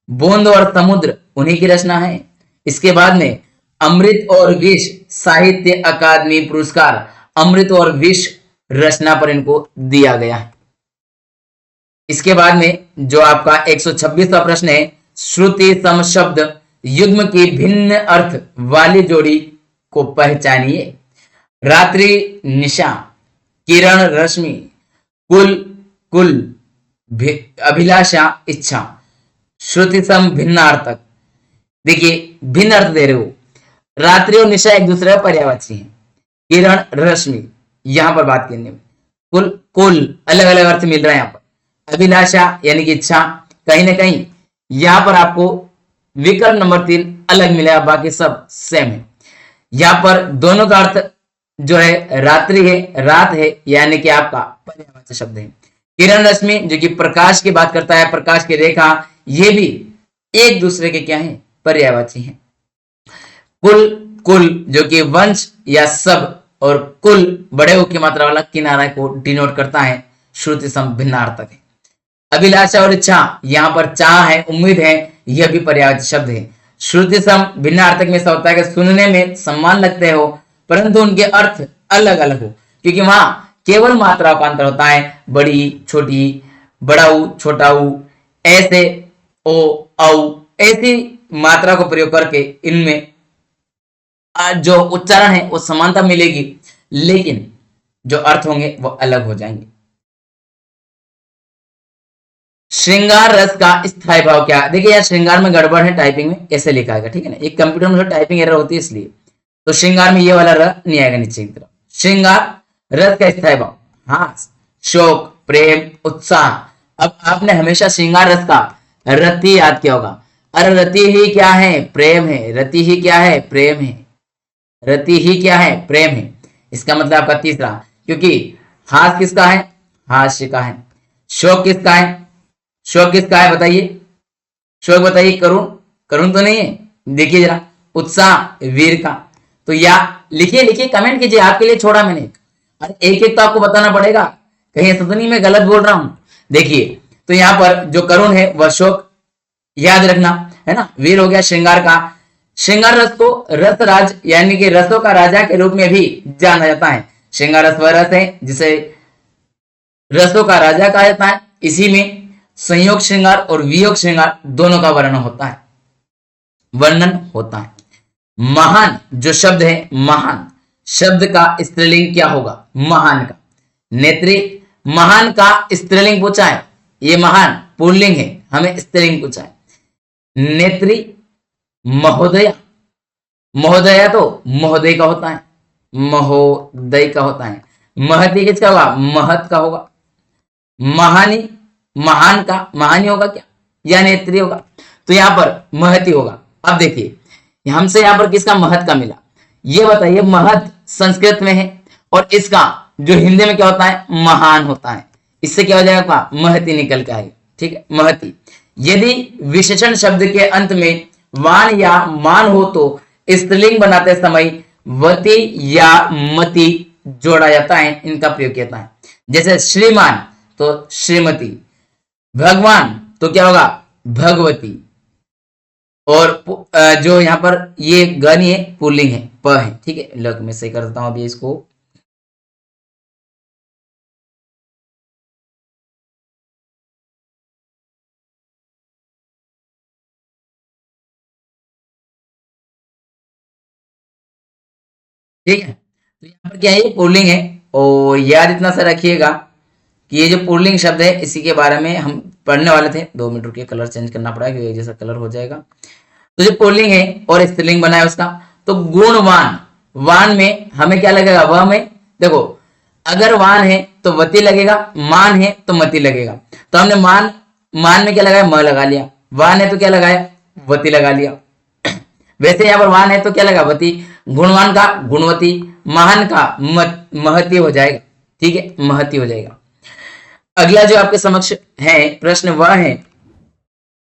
बूंद और समुद्र उन्हीं की रचना है। इसके बाद में अमृत और विष साहित्य अकादमी पुरस्कार, अमृत और विष रचना पर इनको दिया गया है। इसके बाद में जो आपका 126वां प्रश्न है, श्रुति सम शब्द युग्म की भिन्न अर्थ वाली जोड़ी को पहचानिए। रात्रि निशा, किरण रश्मि, कुल अभिलाषा इच्छा। श्रुति सम भिन्नार्थक, देखिए भिन्न अर्थ दे रहे हो। रात्रि और निशा एक दूसरे का पर्यायवाची है। किरण रश्मि यहां पर बात करने में, कुल अलग अलग अर्थ मिल रहा है यहाँ पर। अभिलाषा यानी कि इच्छा, कहीं ना कहीं यहां पर आपको विकल्प नंबर 3 अलग मिलेगा, बाकी सब सेम है। यहां पर दोनों का अर्थ जो है रात्रि है, रात है, यानी कि आपका पर्यायवाची शब्द है। किरण रश्मि जो कि प्रकाश की बात करता है, प्रकाश की रेखा, ये भी एक दूसरे के क्या है? पर्यायवाची है। कुल जो कि वंश या सब और कुल बड़े हो की मात्रा वाला किनारा को डिनोट करता है। श्रुति सम भिन्नार्थक है। अभिलाषा और इच्छा, यहाँ पर चाह है, उम्मीद है, यह भी पर्यायवाची शब्द है। श्रुति सम भिन्नार्थक में ऐसा होता है कि सुनने में समान लगते हो परंतु उनके अर्थ अलग अलग हो, क्योंकि वहां केवल मात्रा का अंतर होता है। बड़ी छोटी, बड़ा ऊ छोटा ऊ, ऐसे ओ औ, ऐसी मात्रा को प्रयोग करके इनमें जो उच्चारण है वो समानता मिलेगी, लेकिन जो अर्थ होंगे वो अलग हो जाएंगे। श्रृंगार रस का स्थायी भाव क्या? देखिए यार, श्रृंगार में गड़बड़ है, टाइपिंग में कैसे लिखा आएगा, ठीक है ना, एक कंप्यूटर में टाइपिंग एरर होती है इसलिए, तो श्रृंगार में ये वाला र नहीं आएगा नीचे की तरफ। श्रृंगार रस का स्थायी भाव, हाँ, शोक, प्रेम, उत्साह। अब आपने हमेशा श्रृंगार रस का रति याद किया होगा। अरे रति ही क्या है? प्रेम है। रति ही क्या है? प्रेम है। रति ही क्या है? प्रेम है। इसका मतलब आपका तीसरा, क्योंकि हास किसका है? हास्य का है। शोक किसका है? शोक किसका है बताइए? शोक बताइए, करुण? करुण तो नहीं है, देखिए जरा। उत्साह वीर का। तो या लिखिए लिखिए, कमेंट कीजिए, आपके लिए छोड़ा मैंने। अरे एक एक तो आपको बताना पड़ेगा, कहीं ऐसा तो नहीं मैं गलत बोल रहा हूं। देखिए, तो यहाँ पर जो करुण है वह शोक, याद रखना है ना। वीर हो गया श्रृंगार का। श्रृंगार रस को रस राज यानी कि रसों का राजा के रूप में भी जाना जाता है। श्रृंगार रस वह रस है जिसे रसों का राजा कहा जाता है। इसी में संयोग श्रृंगार और वियोग श्रृंगार दोनों का वर्णन होता है। महान जो शब्द है, महान शब्द का स्त्रीलिंग क्या होगा? महान का। नेत्री, महान का स्त्रीलिंग पूछा है, ये महान पुल्लिंग है, हमें स्त्रीलिंग पूछा है। नेत्री महोदया, महोदया तो महोदय का होता है, महोदय का होता है। महती किसका होगा? महत का होगा। महानी, महान का महानी होगा क्या, या नेत्री होगा? तो यहां पर महती होगा। अब देखिए, हमसे यहां पर किसका महत का मिला, ये बताइए। महत संस्कृत में है और इसका जो हिंदी में क्या होता है? महान होता है। इससे क्या हो जाएगा? महती निकल के आएगी, ठीक है, महती। यदि विशेषण शब्द के अंत में वान या मान हो तो स्त्रीलिंग बनाते समय वती या मति जोड़ा जाता है, इनका प्रयोग किया जाता है। जैसे श्रीमान तो श्रीमती, भगवान तो क्या होगा? भगवती। और जो यहाँ पर ये गण है पुल्लिंग है, प है, ठीक है। लग मैं सही कर देता हूं अभी इसको। ठीक है, तो यहाँ पर क्या है? ये पुल्लिंग है। और याद इतना सा रखिएगा कि ये जो पुल्लिंग शब्द है इसी के बारे में हम पढ़ने वाले थे। 2 मिनट रुकिए, कलर चेंज करना पड़ा क्योंकि जैसा कलर हो जाएगा। तो जो पुल्लिंग है और स्त्रीलिंग बना है उसका, तो गुणवान, वान में हमें क्या लगेगा? वह में देखो, अगर वान है तो वती लगेगा, मान है तो मति लगेगा। तो हमने मान में क्या लगाया? म लगा लिया। वान है तो क्या लगाया? वती लगा लिया। वैसे यहाँ पर वान है तो क्या लगा? वती। गुणवान का गुणवती, महान का महती हो जाएगा, ठीक है, महती हो जाएगा। अगला जो आपके समक्ष है प्रश्न वह है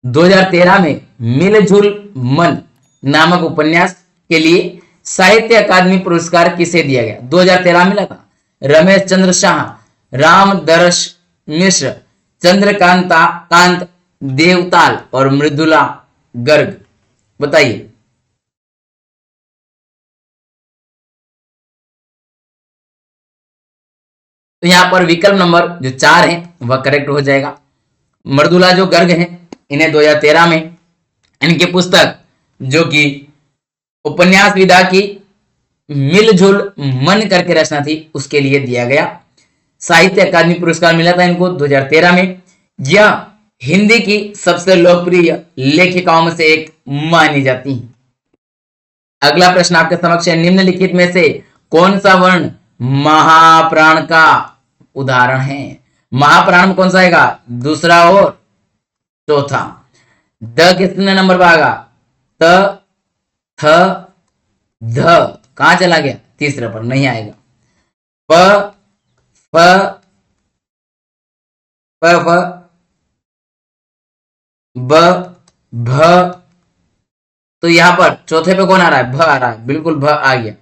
2013 में मिलजुल मन नामक उपन्यास के लिए साहित्य अकादमी पुरस्कार किसे दिया गया? 2013 मिला था। रमेश चंद्र शाह, राम दर्श मिश्र, चंद्रकांता कांत देवताल और मृदुला गर्ग। बताइए। तो यहां पर विकल्प नंबर जो 4 है वह करेक्ट हो जाएगा। मृदुला जो गर्ग हैं, इन्हें 2013 में इनकी पुस्तक जो कि उपन्यास विधा की मिलजुल मन करके रचना थी उसके लिए दिया गया। साहित्य अकादमी पुरस्कार मिला था इनको 2013 में। यह हिंदी की सबसे लोकप्रिय लेखिकाओं में से एक मानी जाती है। अगला प्रश्न आपके समक्ष है, निम्नलिखित में से कौन सा वर्ण महाप्राण का उदाहरण है? महाप्राण में कौन सा आएगा? दूसरा और चौथा। द कितने नंबर पर आएगा? त, थ, ध कहां चला गया? तीसरे पर नहीं आएगा। प, फ, ब, भ। तो यहां पर चौथे पे कौन आ रहा है? भ आ रहा है, बिल्कुल भ आ गया।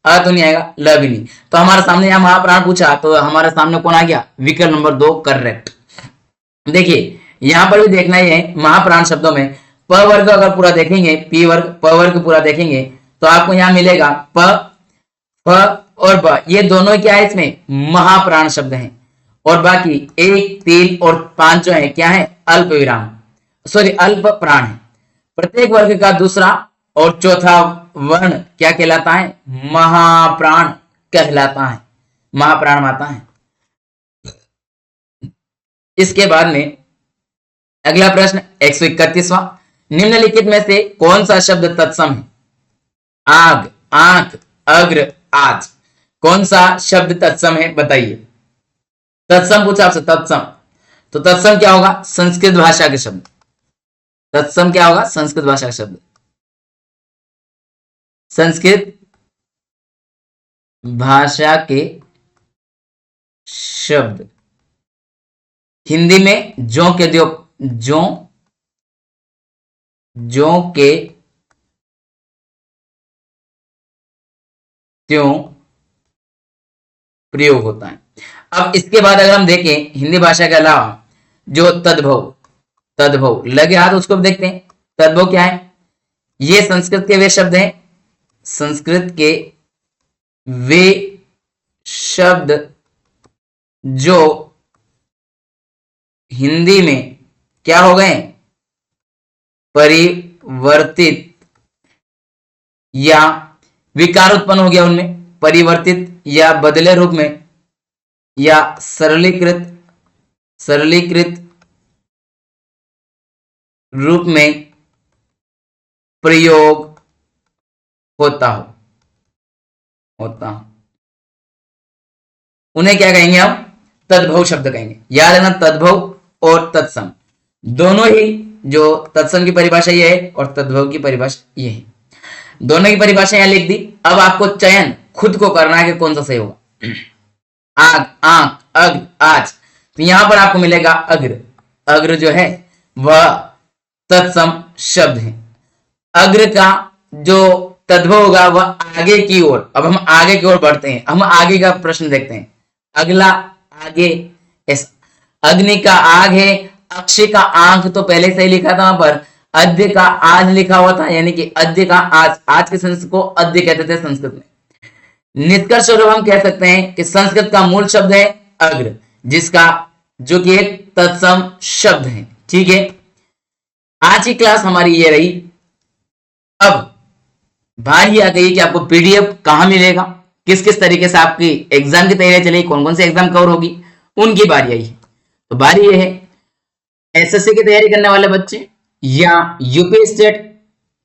अ तो नहीं आएगा, ल भी नहीं। तो हमारे सामने यहां महाप्राण पूछा तो हमारे सामने कौन आ गया? विकल्प नंबर 2 करेक्ट। देखिए यहां पर भी देखना ही है, महाप्राण शब्दों में प वर्ग अगर पूरा देखेंगे, पी वर्ग प वर्ग पूरा देखेंगे तो आपको यहां मिलेगा प, फ और ब, ये दोनों क्या है? इसमें महाप्राण शब्द हैं। और बाकी 1, 3 और 5 जो है क्या है? अल्प विराम, सॉरी अल्प प्राण है। प्रत्येक वर्ग का दूसरा और चौथा वर्ण क्या कहलाता है? महाप्राण कहलाता है, महाप्राण माता है। इसके बाद में अगला प्रश्न 131वां, निम्नलिखित में से कौन सा शब्द तत्सम है? आग, आंख, अग्र, आज, कौन सा शब्द तत्सम है बताइए। तत्सम पूछा आपसे, तत्सम, तो तत्सम क्या होगा? संस्कृत भाषा के शब्द। तत्सम क्या होगा? संस्कृत भाषा का शब्द, संस्कृत भाषा के शब्द। हिंदी में जो के त्यों प्रयोग होता है। अब इसके बाद अगर हम देखें हिंदी भाषा के अलावा जो तद्भव लगे हाथ उसको भी देखते हैं। तद्भव क्या है? ये संस्कृत के वे शब्द हैं, संस्कृत के वे शब्द जो हिंदी में क्या हो गए? परिवर्तित या विकार उत्पन्न हो गया उनमें, परिवर्तित या बदले रूप में या सरलीकृत रूप में प्रयोग होता हो उन्हें क्या कहेंगे? हम तद्भव शब्द कहेंगे। याद रखना, तद्भव और तत्सम दोनों ही, जो तत्सम की परिभाषा ये है और तद्भव की परिभाषा ये है, दोनों की परिभाषा यहां लिख दी। अब आपको चयन खुद को करना है कि कौन सा सही होगा। आग, आंख, अग्र, आज, तो यहां पर आपको मिलेगा अग्र। अग्र जो है वह तत्सम शब्द है। अग्र का जो तद्भव होगा वह आगे की ओर। अब हम आगे की ओर बढ़ते हैं, हम आगे का प्रश्न देखते हैं। अगला आगे, अग्नि का आग है, अक्षय का आंख तो पहले से ही लिखा था वहां पर, अद्य का आज लिखा हुआ था, यानी कि अद्य का आज, आज के संस्कृत को अद्य कहते थे संस्कृत में। निष्कर्ष स्वरूप हम कह सकते हैं कि संस्कृत का मूल शब्द है अग्र, जिसका जो कि एक तत्सम शब्द है। ठीक है, आज की क्लास हमारी ये रही। अब बारी आ गई कि आपको पीडीएफ कहां मिलेगा, किस किस तरीके से आपकी एग्जाम की तैयारी चलेगी, कौन कौन से एग्जाम कवर होगी, उनकी बारी आई है। तो बारी ये है, एसएससी की तैयारी करने वाले बच्चे या UP state,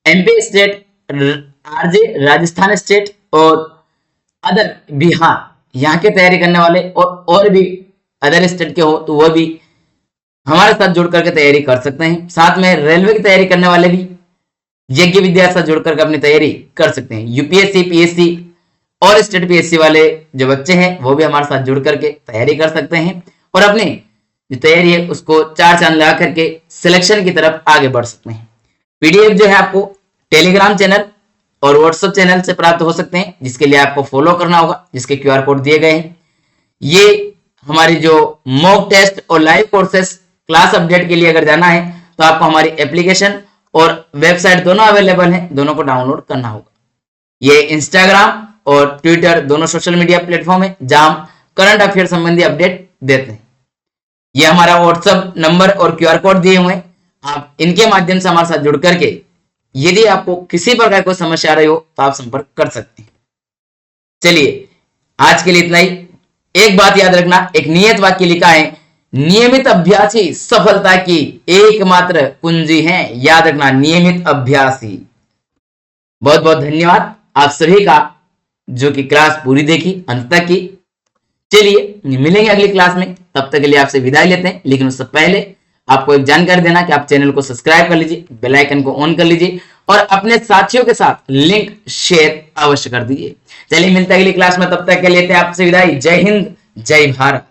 MP state, RJ Rajasthan state और अदर बिहार यहाँ के तैयारी करने वाले और भी अदर स्टेट के हो तो वह भी हमारे साथ जुड़ करके तैयारी कर सकते हैं। साथ में रेलवे की तैयारी करने वाले भी यज्ञ विद्या से जुड़ करके अपनी तैयारी कर सकते हैं। यूपीएससी, पीएससी और स्टेट पीएससी वाले जो बच्चे हैं वो भी हमारे साथ जुड़ करके तैयारी कर सकते हैं और अपनी जो तैयारी है उसको 4 चांद लगा करके सिलेक्शन की तरफ आगे बढ़ सकते हैं। पीडीएफ जो है आपको टेलीग्राम चैनल और व्हाट्सएप चैनल से प्राप्त हो सकते हैं, जिसके लिए आपको फॉलो करना होगा, जिसके क्यूआर कोड दिए गए हैं। ये हमारी जो मॉक टेस्ट और लाइव कोर्सेस क्लास अपडेट के लिए अगर जाना है तो आपको हमारी एप्लीकेशन और वेबसाइट दोनों अवेलेबल है, दोनों को डाउनलोड करना होगा। ये इंस्टाग्राम और ट्विटर दोनों सोशल मीडिया प्लेटफॉर्म है जहां हम करंट अफेयर संबंधी अपडेट देते हैं। ये हमारा व्हाट्सएप नंबर और क्यूआर कोड दिए हुए हैं, आप इनके माध्यम से हमारे साथ जुड़ करके यदि आपको किसी प्रकार कोई समस्या आ रही हो तो आप संपर्क कर सकते हैं। चलिए आज के लिए इतना ही। एक बात याद रखना, एक नियत वाक्य लिखा है, नियमित अभ्यास ही सफलता की एकमात्र कुंजी है। याद रखना, नियमित अभ्यास ही। बहुत बहुत धन्यवाद आप सभी का जो कि क्लास पूरी देखी अंत तक की। चलिए मिलेंगे अगली क्लास में, तब तक के लिए आपसे विदाई लेते हैं। लेकिन उससे पहले आपको एक जानकारी देना कि आप चैनल को सब्सक्राइब कर लीजिए, बेल आइकन को ऑन कर लीजिए और अपने साथियों के साथ लिंक शेयर अवश्य कर दीजिए। चलिए मिलते हैं अगली क्लास में, तब तक के लिए लेते हैं आपसे विदाई। जय हिंद, जय भारत।